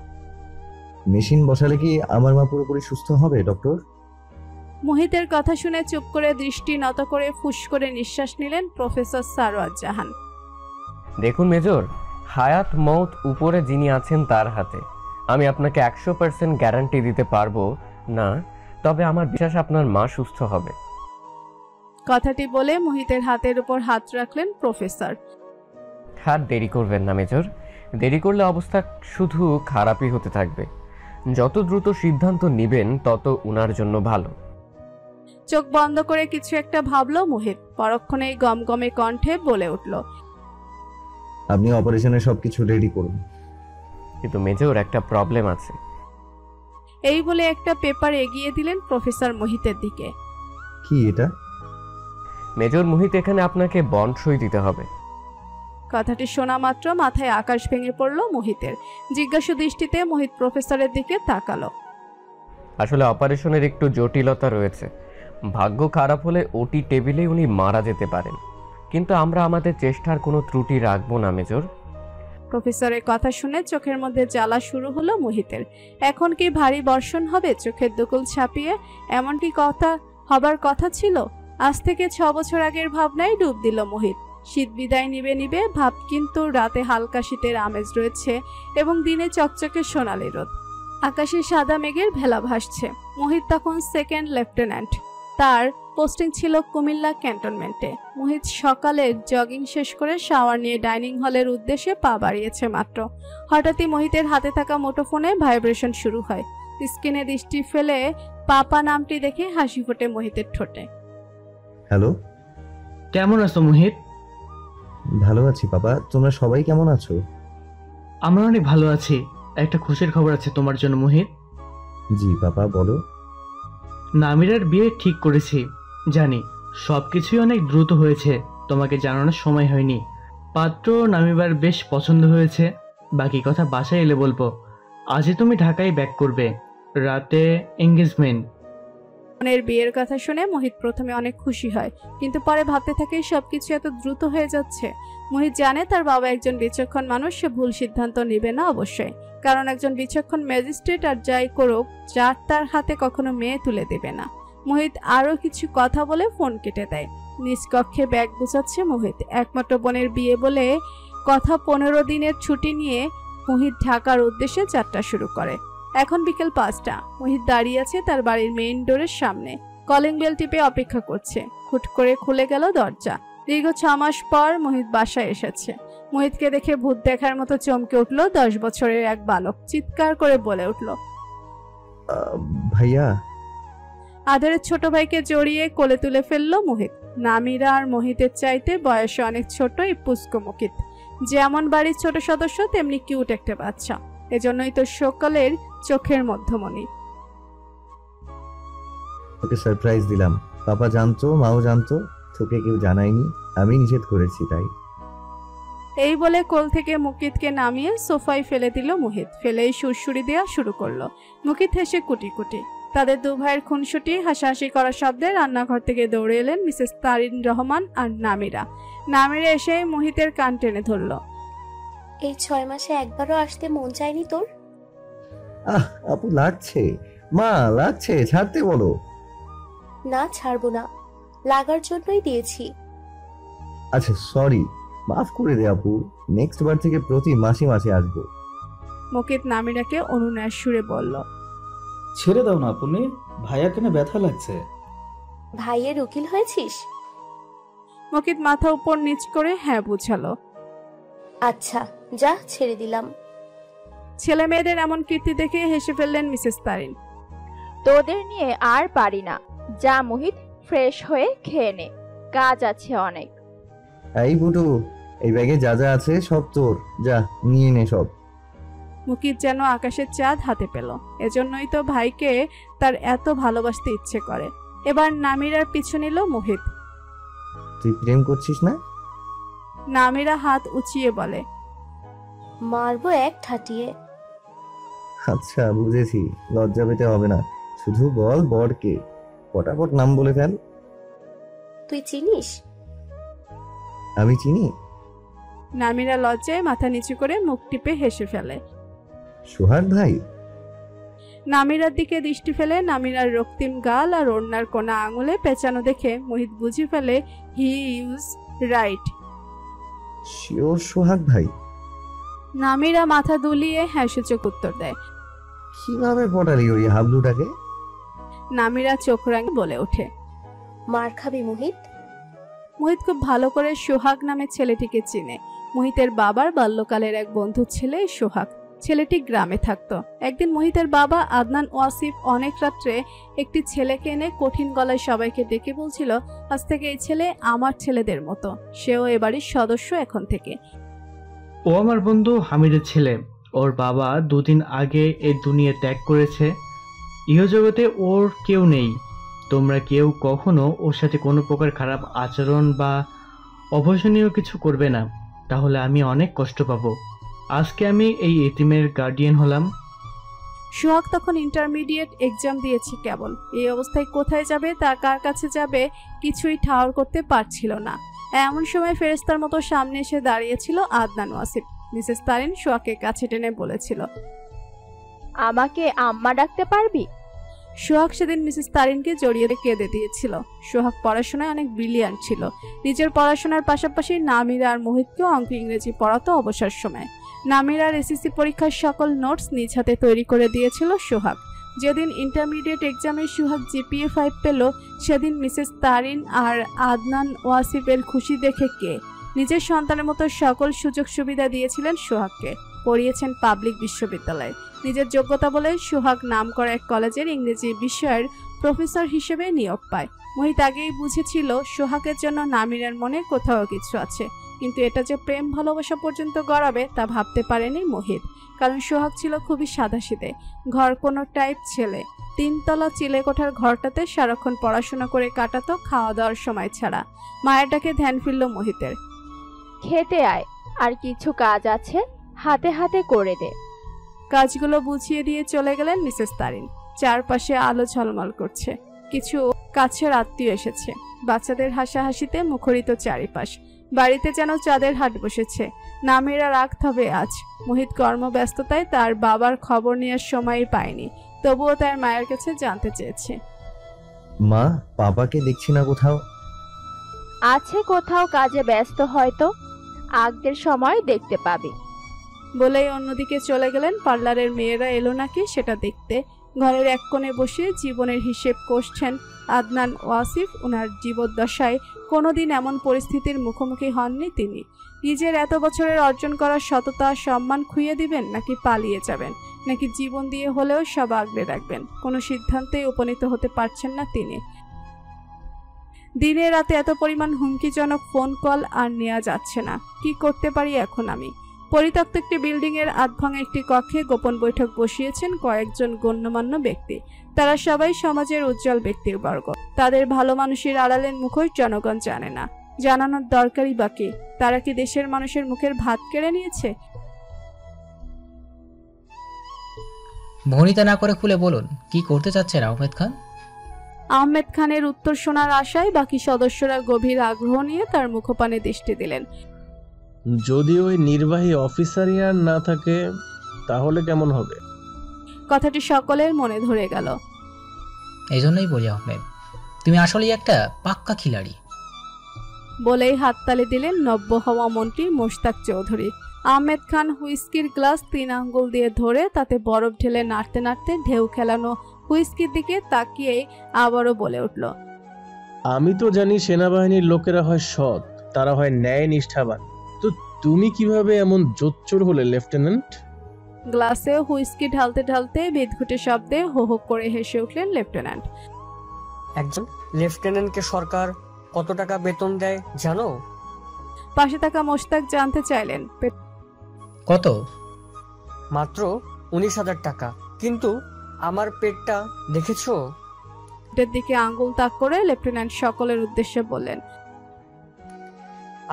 মেশিন বসালে কি আমার মা পুরোপুরি সুস্থ হবে ডক্টর? মোহিতের কথা শুনে চুপ করে দৃষ্টি নত করে ফুস করে নিঃশ্বাস নিলেন প্রফেসর সারওয়ার জাহান। দেখুন মেজর, হায়াত মৌত উপরে যিনি আছেন তার হাতে। আমি আপনাকে 100% গ্যারান্টি দিতে পারবো না, তবে আমার বিশ্বাস আপনার মা সুস্থ হবে। কথাটি বলে মোহিতের হাতের উপর হাত রাখলেন প্রফেসর। আর দেরি করবেন না মেজর, দেরি করলে অবস্থা শুধু খারাপই হতে থাকবে। যত দ্রুত সিদ্ধান্ত নেবেন তত উনার জন্য ভালো। চোখ বন্ধ করে কিছু একটা ভাবলো মোহিত। পরক্ষণেই গমগমে কণ্ঠে বলে উঠল, আপনি অপারেশনের সবকিছু রেডি করুন। কিন্তু মেজর, একটা প্রবলেম আছে। এই বলে একটা পেপার এগিয়ে দিলেন প্রফেসর মোহিতের দিকে। কি এটা? মেজর মোহিত, এখানে আপনাকে বন্ড সই দিতে হবে। কথাটি শোনা মাত্র মাথায় আকাশ ভেঙে পড়ল মোহিতের। জিজ্ঞাসু দৃষ্টিতে মোহিত প্রফেসরের দিকে তাকালো। আসলে অপারেশনের একটু জটিলতা রয়েছে। ভাগ্য খারাপ হলে ওটি টেবিলে উনি মারা যেতে পারেন, কিন্তু আমরা আমাদের চেষ্টার কোনো ত্রুটি রাখবো না মেজর। প্রফেসরের কথা শুনে চোখের মধ্যে জ্বালা শুরু হলো মোহিতের। এখন কি ভারী বর্ষণ হবে চোখের দুকুল ছাপিয়ে? এমনটি কথা হবার কথা ছিল? আজ থেকে 6 বছর আগের ভাবনায় ডুব দিল মোহিত। শীত বিদায় নিবে নিবে ভাব, কিন্তু রাতে হালকা শীতের আমেজ রয়েছে এবং দিনে চকচকে সোনালি রোদ। আকাশে সাদা মেঘের ভেলা ভাসছে। মোহিত তখন সেকেন্ড লেফটেন্যান্ট। তার পোস্টিং ছিল কুমিল্লা ক্যান্টনমেন্টে। মোহিত সকালে জগিং শেষ করে শাওয়ার নিয়ে ডাইনিং হলের উদ্দেশ্যে পা বাড়িয়েছে মাত্র। হঠাৎই মোহিতের হাতে থাকা মুঠোফোনে ভাইব্রেশন শুরু হয়। স্ক্রিনে দৃষ্টি ফেলে পাপা নামটি দেখে হাসি ফোটে মোহিতের ঠোঁটে। হ্যালো। কেমন আছো মোহিত? ভালো আছি বাবা, তোমরা সবাই কেমন আছো? আমরা অনেক ভালো আছি। একটা খুশির খবর আছে তোমার জন্য মোহিত। জি বাবা, বলো। নামিরার বিয়ে ঠিক করেছি। জানি সবকিছুই অনেক দ্রুত হয়েছে, তোমাকে জানানোর সময় হয়নি। পাত্র নামিবার বেশ পছন্দ হয়েছে, বাকি কথা বাসায় এলে বলবো। আজই তুমি ঢাকায় ব্যাক করবে, রাতে এঙ্গেজমেন্ট। বোনের বিয়ের কথা শুনে মোহিত প্রথমে অনেক খুশি হয়, কিন্তু পরে ভাবতে থাকে সবকিছু এত দ্রুত হয়ে যাচ্ছে। মোহিত জানে তার বাবা একজন বিচক্ষণ মানুষ, সে ভুল সিদ্ধান্ত নেবে না অবশ্যই, কারণ একজন বিচক্ষণ ম্যাজিস্ট্রেট আর যাই করুক, যার তার হাতে কখনো মেয়ে তুলে দেবে না। মোহিত আরো কিছু কথা বলে ফোন কেটে দেয়। নিজ কক্ষে ব্যাগ গুছাচ্ছে মোহিত। একমাত্র বোনের বিয়ে বলে কথা, 15 দিনের ছুটি নিয়ে মোহিত ঢাকার উদ্দেশ্যে যাত্রা শুরু করে। এখন বিকেল 5টা। মোহিত দাঁড়িয়ে আছে তার বাড়ির মেইন ডোরের সামনে, কলিং বেল টিপে অপেক্ষা করছে। হুট করে খুলে গেল দরজা। দীর্ঘ 6 মাস পর মোহিত বাসায় এসেছে। মোহিতকে দেখে ভূত দেখার মতো চমকে উঠল 10 বছরের এক বালক। চিৎকার করে বলে উঠল, ভাইয়া। আদরের ছোট ভাইকে জড়িয়ে কোলে তুলে ফেললো মোহিত। নামিরা আর মোহিতের চাইতে বয়সে অনেক ছোট এই পুস্কো মুকিত। যেমন বাড়ির ছোট সদস্য, তেমনি কিউট একটা বাচ্চা। এজন্যই তো সকলের চোখের মধ্যমণি। তোকে সারপ্রাইজ দিলাম। পাপা জানতো, মাও জানতো, তোকে কেউ জানায়নি, আমি নিষেধ করেছি তাই। এই বলে কোল থেকে মুকিতকে নামিয়ে সোফায় ফেলে দিল মোহিত। ফেলেই সুরসুরি দেওয়া শুরু করলো। মুকিত হেসে কুটি কুটি। তাদের দু ভাইয়ের খুনসুটি হাসাহাসি করা শব্দে রান্নাঘর থেকে দৌড়ে এলেন মিসেস তারিন রহমান আর নামিরা। নামিরা এসে মোহিতের কান টেনে ধরল। এই 6 মাসে একবারও আসতে মন চায়নি তোর? আপু লাগছে, মা লাগছে, ছাড়তে বলো। না, ছাড়বো না, লাগার জন্যই দিয়েছি। আচ্ছা সরি, মাফ করে দে আপু, নেক্সট বার থেকে প্রতি মাসে মাসে আসবো। মুকিত নামিরাকে অনুনয়ের সুরে বলল, ছেড়ে দাও না আপনি, ভাইয়া কেন ব্যথা লাগছে? ভাইয়ের উকিল হয়েছিস? মুকিত মাথা উপর নিচ করে হ্যাঁ বুঝালো। আচ্ছা যা, ছেড়ে দিলাম। ছেলে মেয়েদের এমন কীর্তি দেখে হেসে ফেললেন মিসেস তারিন। তোদের নিয়ে আর পারি না, যা মোহিত, ফ্রেশ হয়ে খেয়ে নে, কাজ আছে অনেক। এই বুটু, এই ব্যাগে যা যা আছে সব তোর, যা নিয়ে নে সব। মুকিত যেন আকাশের চাঁদ হাতে পেল। এজন্যই তো ভাইকে তার এত ভালোবাসতে ইচ্ছে করে। এবার নামিরার পিছু নিল মোহিত। তুই প্রেম করছিস না? নামিরা হাত উঁচিয়ে বলে, মারবো এক ঠাটিয়ে। আচ্ছা বুঝেছি, লজ্জা পেতে হবে না, শুধু বল বরকে, পটাপট নাম বলে ফেল। তুই চিনিস? আমি চিনি। নামিরা লজ্জায় মাথা নিচু করে মুখ টিপে হেসে ফেলে। সোহাগ ভাই? নামিরার দিকে দৃষ্টি ফেলে নামিরার রক্তিম গাল আর ওড়নার কোনা আঙুলে পেঁচানো দেখে মোহিত বুঝে ফেলে হি ইজ রাইট। শিওর সোহাগ ভাই? নামিরা মাথা দুলিয়ে হ্যাঁ সূচক উত্তর দেয়। কিভাবে পটালি ওই হাবলুটাকে? নামিরা চোখ রাঙে বলে ওঠে, মার খাবি মোহিত। মোহিত খুব ভালো করে সোহাগ নামে ছেলেটিকে চিনে। মোহিতের বাবার বাল্যকালের এক বন্ধু ছেলে সোহাগ। ছেলেটি গ্রামে থাকতো। একদিন মোহিতের বাবা আদনান ওয়াসিফ অনেক রাত্রে একটি ছেলেকে এনে কঠিন গলায় সবাইকে ডেকে বলছিল, আজ থেকে এই ছেলে আমার ছেলেদের মতো, সেও এ বাড়ির সদস্য এখন থেকে। ও আমার বন্ধু হামিদের ছেলে। ওর বাবা 2 দিন আগে এই দুনিয়া ত্যাগ করেছে। ইহজগতে ওর কেউ নেই। তোমরা কেউ কখনো ওর সাথে কোনো প্রকার খারাপ আচরণ বা অপছনীয় কিছু করবে না, তাহলে আমি অনেক কষ্ট পাবো। আজকে আমি এই এতিমের গার্ডিয়ান হলাম। সোহাগ তখন ইন্টারমিডিয়েট এক্সাম দিয়েছে কেবল। এই অবস্থায় কোথায় যাবে, তার কার কাছে যাবে, কিছুই ঠাওর করতে পারছিল না। এমন সময় ফেরেশতার মতো সামনে এসে দাঁড়িয়েছিল আদনান ওয়াসিফ। মিসেস তারিন সোহাগকে কাছে টেনে বলেছিল, আমাকে আম্মা ডাকতে পারবি? সোহাগ সেদিন মিসেস তারিনকে জড়িয়ে কেঁদে দিয়েছিল। সোহাগ পড়াশোনায় অনেক ব্রিলিয়ান্ট ছিল। নিজের পড়াশোনার পাশাপাশি নামিরা আর মোহিতকেও অঙ্ক ইংরেজি পড়াতো অবসর সময়। নামিরার এসএসসি পরীক্ষার সকল নোটস নিজ হাতে তৈরি করে দিয়েছিল সোহাগ। যেদিন ইন্টারমিডিয়েট এক্সামে সোহাগ জিপিএ 5 পেল, সেদিন মিসেস তারিন আর আদনান ওয়াসিফের খুশি দেখে কে নিজের সন্তানের মতো সকল সুযোগ সুবিধা দিয়েছিলেন সোহাগকে। পড়িয়েছেন পাবলিক বিশ্ববিদ্যালয়ে। নিজের যোগ্যতা বলে সোহাগ নাম করা এক কলেজের ইংরেজি বিষয়ের প্রফেসর হিসেবে নিয়োগ পায়। মোহিত আগেই বুঝেছিল সোহাগের জন্য নামিরার মনে কোথাও কিছু আছে, কিন্তু এটা যে প্রেম ভালোবাসা পর্যন্ত গড়াবে তা ভাবতে পারেনি মোহিত। কারণ সোহাগ ছিল খুবই সাদাসিধে ঘর কোনো টাইপ ছেলে। 3 তলা চিলেকোঠার ঘরটাতে সারাক্ষণ পড়াশোনা করে কাটাতো, খাওয়া দাওয়ার সময় ছাড়া। মায়ের ডাকে ধ্যান ফিরল মোহিতের। খেতে আয়, আর কিছু কাজ আছে হাতে হাতে করে দে। কাজগুলো বুঝিয়ে দিয়ে চলে গেলেন মিসেস তারিন। চারপাশে আলো ঝলমল করছে, কিছু কাছের আত্মীয় এসেছে। বাচ্চাদের হাসাহাসিতে মুখরিত চারিপাশ। বাড়িতে যেন চাঁদের হাট বসেছে। নামিরা রাখতে হবে আজ। মোহিত কর্মব্যস্ততায় তার বাবার খবর নেওয়ার সময়ই পায়নি, তবুও তার মায়ের কাছে জানতে চেয়েছে। মা, বাবাকে দেখছি না কোথাও। আছে কোথাও কাজে ব্যস্ত, হয়তো আগদের সময় দেখতে পাবে। বলেই অন্যদিকে চলে গেলেন। পার্লারের মেয়েরা এলো নাকি সেটা দেখতে। ঘরের এক কোণে বসে জীবনের হিসেব কষছেন আদনান ওয়াসিফ। ওনার জীবদ্দশায় কোনোদিন এমন পরিস্থিতির মুখোমুখি হননি তিনি। নিজের এত বছরের অর্জন করা সততা সম্মান খুইয়ে দিবেন, নাকি পালিয়ে যাবেন, নাকি জীবন দিয়ে হলেও সব আগলে রাখবেন? কোনো সিদ্ধান্তেই উপনীত হতে পারছেন না তিনি। দিনে রাতে এত পরিমাণ হুমকিজনক ফোন কল আর নেওয়া যাচ্ছে না। কি করতে পারি এখন আমি? পরিত্যক্ত একটি বিল্ডিং এর আধভাঙা একটি কক্ষে গোপন বৈঠক বসিয়েছেন কয়েকজন গণ্যমান্য ব্যক্তি। তারা সবাই সমাজের উজ্জ্বল ব্যক্তিবর্গ। তাদের ভালো মানুষের আড়ালের মুখোশ জনগণ জানে না। জানানোর দরকারই বাকি। তারা কি দেশের মানুষের মুখের ভাত কেড়ে নিয়েছে? ভনিতা না করে খুলে বলুন, কি করতে চাচ্ছেন আহমেদ খান? আহমেদ খানের উত্তর শোনার আশায় বাকি সদস্যরা গভীর আগ্রহ নিয়ে তার মুখপানে দৃষ্টি দিলেন। যদি ওই নির্বাহী অফিসারই আর না থাকে তাহলে কেমন হবে? কথাটি সকলের মনে ধরে গেল। এই জন্যই বলি আহমেদ, তুমি আসলেই একটা পাক্কা খিলাড়ি। বলেই হাততালি দিলেন নব্য হওয়া মন্ত্রী মোশতাক চৌধুরী। আহমেদ খান হুইস্কির গ্লাস 3 আঙ্গুল দিয়ে ধরে তাতে বরফ ঢেলে নাড়তে নাড়তে ঢেউ খেলানো হুইস্কির দিকে তাকিয়ে আবারও বলে উঠল, আমি তো জানি সেনাবাহিনীর লোকেরা হয় সৎ, তারা হয় ন্যায় নিষ্ঠাবান, তো তুমি কিভাবে এমন জোচ্চোর হলে লেফটেন্যান্ট? গ্লাসে হুইস্কি ঢালতে ঢালতে বিদঘুটে শব্দে হো হো করে হেসে উঠলেন লেফটেন্যান্ট। একজন লেফটেন্যান্টকে সরকার কত টাকা বেতন দেয় জানো? পাশে থাকা মোশতাক জানতে চাইলেন। কত? মাত্র 19,000 টাকা। কিন্তু আমার পেটটা দেখেছো? পেটের দিকে আঙ্গুল তাক করে লেফটেন্যান্ট সকলের উদ্দেশ্যে বললেন,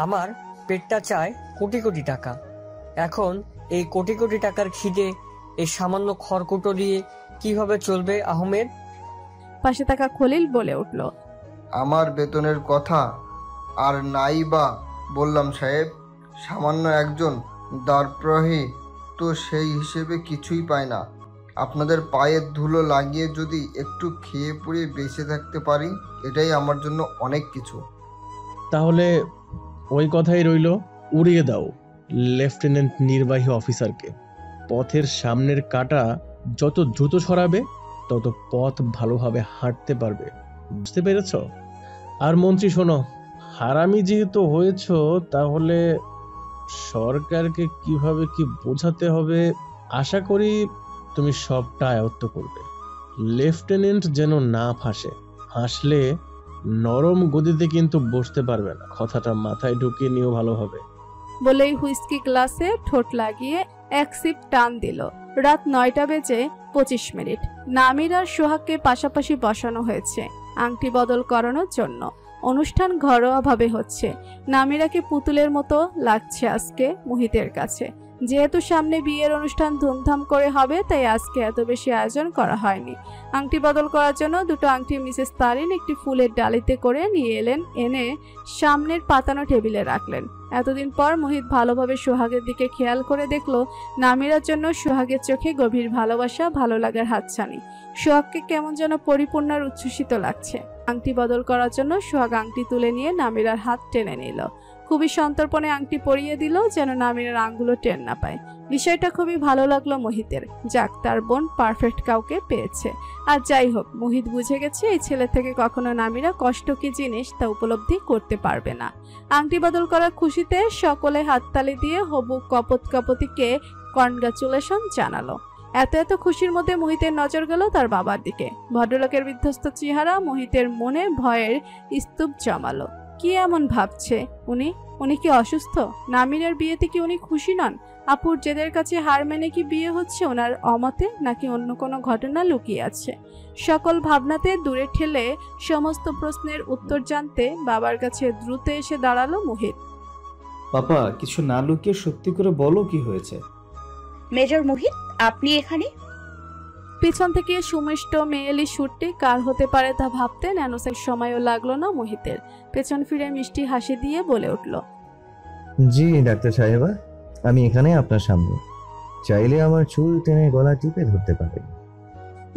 আমার পেটটা চায় কোটি কোটি টাকা। এখন এই কোটি কোটি টাকার খিদে এই সামান্য খড়কুটো দিয়ে কিভাবে চলবে আহমেদ? পাশে থাকা খলিল বলে উঠল, আমার বেতনের কথা আর নাই বা বললাম সাহেব, সামান্য একজন দ্বারপ্রহরী তো সেই হিসেবে কিছুই পায় না। আপনাদের পায়ের ধুলো লাগিয়ে যদি একটু খেয়ে পড়িয়ে বেঁচে থাকতে পারি, এটাই আমার জন্য অনেক কিছু। তাহলে ওই কথাই রইল, উড়িয়ে দাও লেফটেন্যান্ট নির্বাহী অফিসারকে। পথের সামনের কাঁটা যত দ্রুত সরাবে তত পথ ভালোভাবে হাঁটতে পারবে, বুঝতে পেরেছ? আর মন্ত্রী শোনো, হারামি যেহেতু হয়েছ, তাহলে সরকারকে কিভাবে কি বোঝাতে হবে আশা করি তুমি সবটা আয়ত্ত করবে। লেফটেন্যান্ট যেন না ফাঁসে, হাসলে নরম গদিতে কিন্তু বসতে পারবে না, কথাটা মাথায় ঢুকিয়ে নিও ভালোভাবে। বলেই হুইস্কি গ্লাসে ঠোঁট লাগিয়ে এক সিপ টান দিল। রাত 9টা বেজে 25 মিনিট। নামির আর সোহাগকে পাশাপাশি বসানো হয়েছে আংটি বদল করানোর জন্য। অনুষ্ঠান ঘরোয়াভাবে হচ্ছে। নামিরাকে পুতুলের মতো লাগছে আজকে মোহিতের কাছে। যেহেতু সামনে বিয়ের অনুষ্ঠান ধুমধাম করে হবে, তাই আজকে এত বেশি আয়োজন করা হয়নি। আংটি বদল করার জন্য 2টো আংটি মিসেস তারিন একটি ফুলের ডালিতে করে নিয়ে এলেন, এনে সামনের পাতানো টেবিলে রাখলেন। এতদিন পর মোহিত ভালোভাবে সোহাগের দিকে খেয়াল করে দেখলো নামিরার জন্য সোহাগের চোখে গভীর ভালোবাসা, ভালো লাগার হাতছানি। সোহাগকে কেমন যেন পরিপূর্ণ আর উচ্ছ্বসিত লাগছে। আংটি বদল করার জন্য সোহাগ আংটি তুলে নিয়ে নামিরার হাত টেনে নিল। খুবই সন্তর্পণে আংটি পরিয়ে দিল, যেন নামিরার আঙ্গুলো টের না পায়। বিষয়টা খুবই ভালো লাগলো মোহিতের। যাক, তার বোন পারফেক্ট কাউকে পেয়েছে। আর যাই হোক, মোহিত বুঝে গেছে এই ছেলে থেকে কখনো নামিরা কষ্ট কি জিনিস তা উপলব্ধি করতে পারবে না। আংটি বদল করার খুশিতে সকলে হাততালি দিয়ে হবু কপতিকে কনগ্রাচুলেশন জানালো। এত এত খুশির মধ্যে মোহিতের নজর গেল তার বাবার দিকে। ভদ্রলোকের বিধ্বস্ত চেহারা মোহিতের মনে ভয়ের স্তূপ জমালো। কি এমন ভাবছে উনি? উনি কি অসুস্থ? নামিনের বিয়েতে কি উনি খুশি নন? আপুর জেদের কাছে হার মেনে কি বিয়ে হচ্ছে ওনার অমতে, নাকি অন্য কোনো ঘটনা লুকিয়ে আছে? সকল ভাবনাতে দূরে ঠেলে সমস্ত প্রশ্নের উত্তর জানতে বাবার কাছে দ্রুত এসে দাঁড়ালো মোহিত। পাপা, কিছু না লুকিয়ে সত্যি করে বলো কি হয়েছে। মেজর মোহিত, আপনি এখানে? পিছন থেকে সুমিষ্ট মেয়েলি সুরটি কার হতে পারে তা ভাবতে ন্যানোসেক সময়ও লাগলো না মোহিতের। পেছন ফিরে মিষ্টি হাসি দিয়ে বলে উঠল, জি ডাক্তার সাহেবা, আমি এখানে আপনার সামনে। চাইলে আমার চুল টেনে গলা টিপে ধরতে পারেন।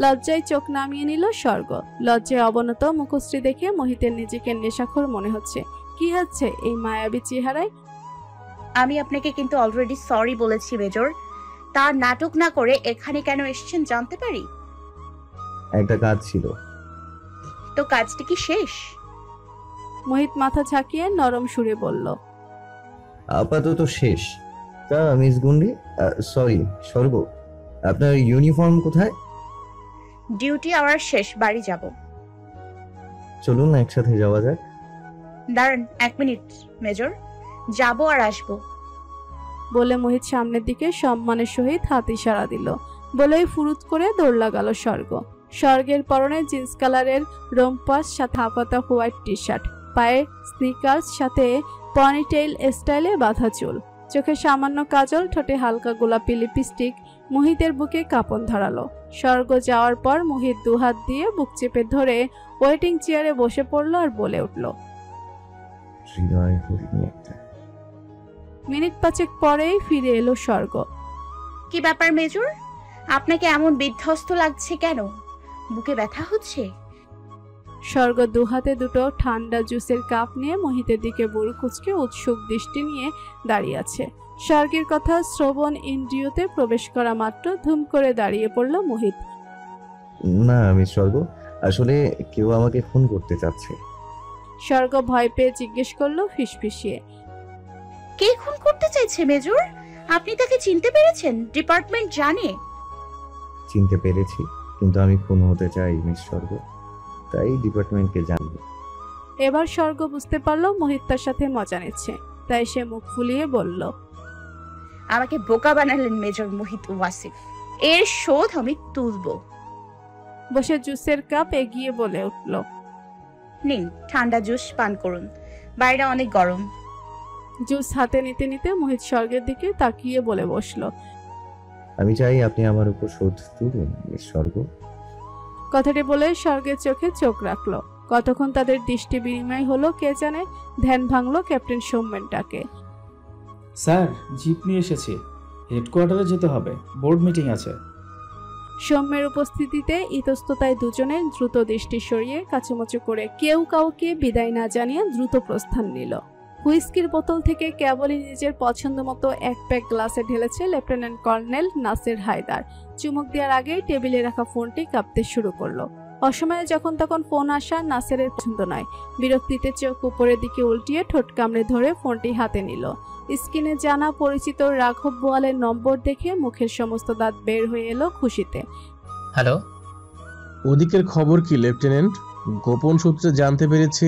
লজ্জায় চোখ নামিয়ে নিল স্বর্গ। লজ্জায় অবনত মুখশ্রী দেখে মোহিতের নিজেকে নেশাখোর মনে হচ্ছে। কি হচ্ছে এই মায়াবী চেহারায়? আমি আপনাকে কিন্তু অলরেডি সরি বলেছি মেজর। তার নাটক না করে এখানে কেন এসেছেন জানতে পারি? একটা কাজ ছিল। তো কাজটা কি শেষ? মোহিত মাথা ঝাঁকিয়ে নরম সুরে বলল, আপাতত শেষ। তা মিস গুন্ডি, সরি স্বর্গ, আপনার ইউনিফর্ম কোথায়? ডিউটি আওয়ার শেষ, বাড়ি যাব। চলুন একসাথে যাওয়া যাক। দাঁড়ান 1 মিনিট মেজর, যাবো আর আসবো। বলে মোহিত সামনের দিকে সম্মানের সহিত হাত ইশারা দিল। বলেই ফুরুত করে দৌড় লাগালো স্বর্গ। স্বর্গের পরনে জিন্স কালারের রম্পাস সাথে হাফাতা হোয়াইট টি শার্ট, পায়ে স্নিকার্স সাথে পনিটেইল স্টাইলে বাঁধা চুল, চোখে সামান্য কাজল, ঠোঁটে হালকা গোলাপি লিপস্টিক। মোহিতের বুকে কাঁপন ধরালো। স্বর্গ যাওয়ার পর মোহিত দুহাত দিয়ে বুক চেপে ধরে ওয়েটিং চেয়ারে বসে পড়ল আর বলে উঠল, মিনিট 5 পরেই ফিরে এলো স্বর্গ। কি ব্যাপার মেজর, আপনাকে এমন বিধ্বস্ত লাগছে কেন? বুকে ব্যথা হচ্ছে? স্বর্গ দুহাতে দুটো ঠান্ডা জুসের কাপ নিয়ে মোহিতের দিকে বুড়ো কুচকে উৎসুক দৃষ্টি নিয়ে দাঁড়িয়ে আছে। স্বর্গের কথা শ্রবণ ইন্দ্রিয়তে প্রবেশ করা মাত্র ধুম করে দাঁড়িয়ে পড়ল মোহিত। না আমি স্বর্গ, আসলে কেউ আমাকে ফোন করতে চাচ্ছে। স্বর্গ ভয় পেয়ে জিজ্ঞেস করলো ফিসফিসিয়ে, কে খুন করতে চাইছে মেজর? আপনি তাকে চিনতে পেরেছেন? ডিপার্টমেন্ট জানে? চিনতে পেরেছি, কিন্তু আমি খুন হতে চাই মিস স্বর্গ, তাই ডিপার্টমেন্টকে জানবো। এবার স্বর্গ বুঝতে পারলো মোহিত তার সাথে মজা নিচ্ছে, তাই সে মুখ ফুলিয়ে বলল, আমাকে বোকা বানালেন মেজর মোহিত ওয়াসিফ, এর শোধ আমি তুলব। বসে জুসের কাপ এগিয়ে বলে উঠল, নিন ঠান্ডা জুস পান করুন, বাইরে অনেক গরম। জুস হাতে নিতে নিতে মোহিত স্বর্গের দিকে তাকিয়ে বলে বসলো, আমি চাই আপনি আমার উপর শোধ তুলুন মিস স্বর্গ। কথাটি বলে স্বর্গের চোখে চোখ রাখলো। কতক্ষণ তাদের দৃষ্টি বিনিময় হলো কে জানে। ধ্যান ভাঙলো ক্যাপ্টেন সৌমেনটাকে। স্যার, জিপ নিয়ে এসেছি, হেডকোয়ার্টারে যেতে হবে, বোর্ড মিটিং আছে। সৌম্যের উপস্থিতিতে ইতস্ততায় দুজনে দ্রুত দৃষ্টি সরিয়ে কাচুমাচু করে কেউ কাউকে বিদায় না জানিয়ে দ্রুত প্রস্থান নিল। হুইস্কির বোতল থেকে কেবলই নিজের পছন্দ মতো 1 প্যাক গ্লাসে ঢেলেছে লেফটেন্যান্ট কর্নেল নাসির হায়দার। চুমুক দেওয়ার আগেই টেবিলে রাখা ফোনটি কাঁপতে শুরু করলো। অসময়ে যখন তখন ফোন আসা নাসিরের পছন্দ নয়। বিরক্তিতে চোখ উপরের দিকে উল্টিয়ে ঠোঁট কামড়ে ধরে ফোনটি হাতে নিল। স্ক্রিনে জানা পরিচিত রাঘব বোয়ালের নম্বর দেখে মুখের সমস্ত দাঁত বের হয়ে এলো খুশিতে। হ্যালো, ওদিকের খবর কি লেফটেন্যান্ট? গোপন সূত্রে জানতে পেরেছি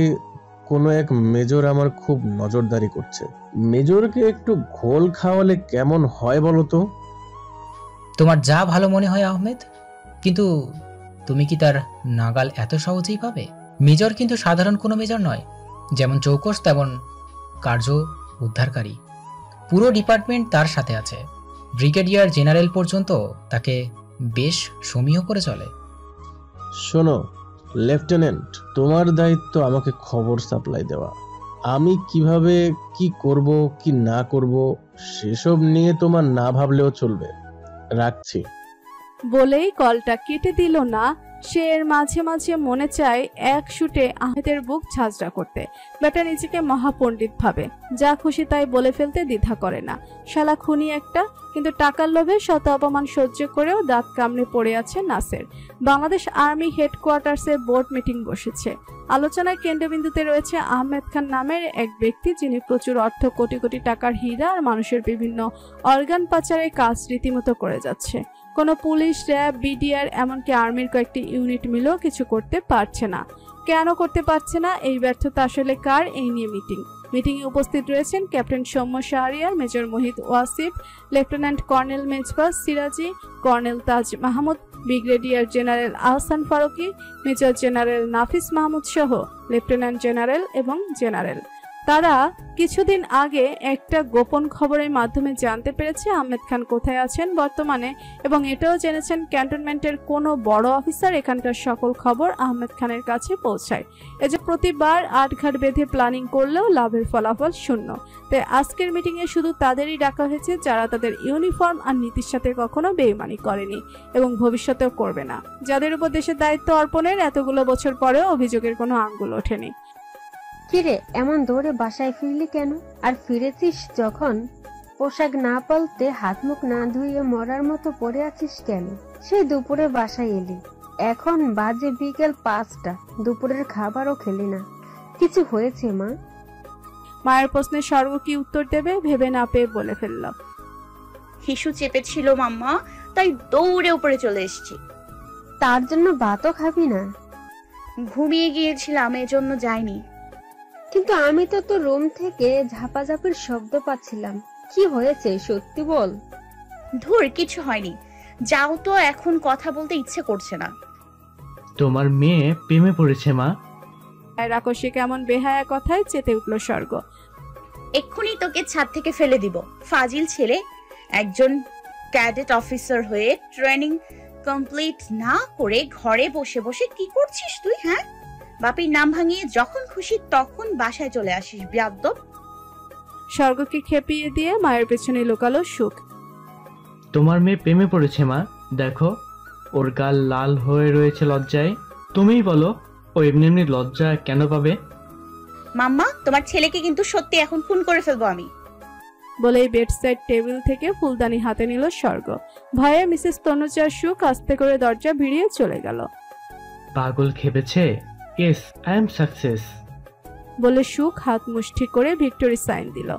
কোনো এক মেজর আমার খুব নজরদারি করছে। মেজরকে একটু ঘোল খাওয়ালে কেমন হয় বলো তো? তোমার যা ভালো মনে হয় আহমেদ, কিন্তু তুমি কি তার নাগাল এত সহজেই পাবে? মেজর কিন্তু সাধারণ কোনো মেজর নয়, যেমন চৌকস তেমন কার্য উদ্ধারকারী। পুরো ডিপার্টমেন্ট তার সাথে আছে, ব্রিগেডিয়ার জেনারেল পর্যন্ত তাকে বেশ সমীহ করে চলে। শোনো লেফটেন্যান্ট, তোমার দায়িত্ব আমাকে খবর সাপ্লাই দেওয়া। আমি কিভাবে কি করব কি না করব সেসব নিয়ে তোমার না ভাবলেও চলবে। রাখছি। বলেই কলটা কেটে দিল না। সে এর মাঝে মাঝে মনে চায় এক শুটে আহমেদের বুক ঝাঁঝরা করতে। বেটা নিজেকে মহাপণ্ডিত ভাবে, যা খুশি তাই বলে ফেলতে দ্বিধা করে না। শালা খুনি একটা, কিন্তু টাকার লোভে শত অপমান সহ্য করেও দাঁত কামড়ে পড়ে আছে নাসের। বাংলাদেশ আর্মি হেডকোয়ার্টার্সে বোর্ড মিটিং বসেছে। আলোচনায় কেন্দ্রবিন্দুতে রয়েছে আহমেদ খান নামের এক ব্যক্তি, যিনি প্রচুর অর্থ, কোটি কোটি টাকার হীরা আর মানুষের বিভিন্ন অর্গান পাচারের কাজ রীতিমতো করে যাচ্ছে। কোনো পুলিশ, র্যাব, বিডিআর এমনকি আর্মির কয়েকটি ইউনিট মিলেও কিছু করতে পারছে না। কেন করতে পারছে না, এই ব্যর্থতা আসলে কার, এই নিয়ে মিটিংয়ে উপস্থিত রয়েছেন captain Soumya Shahriar, major Mohit Wasif, lieutenant colonel Mejbas Siraji, colonel Taj Mahmud, brigadier general Ahsan Faruki, major general Nafis Mahmud সহ লেফটেন্যান্ট জেনারেল এবং জেনারেল। তারা কিছুদিন আগে একটা গোপন খবরের মাধ্যমে জানতে পেরেছে আহমেদ খান কোথায় আছেন বর্তমানে, এবং এটাও জেনেছেন ক্যান্টনমেন্টের কোনো বড় অফিসার এখানকার সকল খবর আহমেদ খানের কাছে পৌঁছায়। এই যে প্রতিবার আটঘাট বেঁধে প্ল্যানিং করলেও লাভের ফলাফল শূন্য। তাই আজকের মিটিংয়ে শুধু তাদেরই ডাকা হয়েছে যারা তাদের ইউনিফর্ম আর নীতির সাথে কখনো বেইমানি করেনি এবং ভবিষ্যতেও করবে না, যাদের উপর দেশের দায়িত্ব অর্পণের এতগুলো বছর পরেও অভিযোগের কোনো আঙ্গুল ওঠেনি। কিরে, এমন দৌড়ে বাসায় ফিরলি কেন? আর ফিরেছিস যখন পোশাক না পাল্টে হাত মুখ না ধুয়ে মরার মতো পড়ে আছিস কেন? সেই দুপুরে বাসায় এলি, এখন বাজে বিকেল 5টা, দুপুরের খাবারও খেলি না। কিছু হয়েছে মা? মায়ের প্রশ্নে স্বর্গ কি উত্তর দেবে ভেবে না পেয়ে বলে ফেলল, হিসু চেপেছিল মাম্মা, তাই দৌড়ে উপরে চলে এসেছি। তার জন্য ভাতও খাবি না? ঘুমিয়ে গিয়েছিলাম, এজন্য যাইনি। কিন্তু আমি তো তোর রুম থেকে ঝাপাঝাপির শব্দ পাচ্ছিলাম। কি হয়েছে সত্যি বল। ধুর, কিছু হয়নি, যাও তো, এখন কথা বলতে ইচ্ছে করছে না। তোমার মেয়ে প্রেমে পড়েছে মা। রাকসে কেমন বেহায়া কথায় চেতে উঠল স্বর্গ। এক্ষুনি তোকে ছাদ থেকে ফেলে দিব, ফাজিল ছেলে। একজন ক্যাডেট অফিসার হয়ে ট্রেনিং কমপ্লিট না করে ঘরে বসে বসে কি করছিস তুই? হ্যাঁ, বাপির নাম ভাঙিয়ে যখন খুশি তখন বাসায় চলে আসিস, বেয়াদব। স্বর্গকে খেপিয়ে দিয়ে মায়ের পেছনে লুকালো সুখ। তোমার মেয়ে প্রেমে পড়েছে মা, দেখো ওর গাল লাল হয়ে রয়েছে লজ্জায়। তুমিই বলো, ও এমনি এমনি লজ্জা কেন পাবে? মাম্মা, তোমার ছেলেকে কিন্তু সত্যি এখন খুন করে ফেলবো আমি। বলেই বেডসাইড টেবিল থেকে ফুলদানি হাতে নিল স্বর্গ। ভয়ে মিসেস তনুজার সুখ আস্তে করে দরজা ভিড়িয়ে চলে গেল। পাগল খেপেছে। ইয়েস, আই এম সাকসেস বলে সুখ হাত মুষ্টি করে ভিক্টোরি সাইন দিল।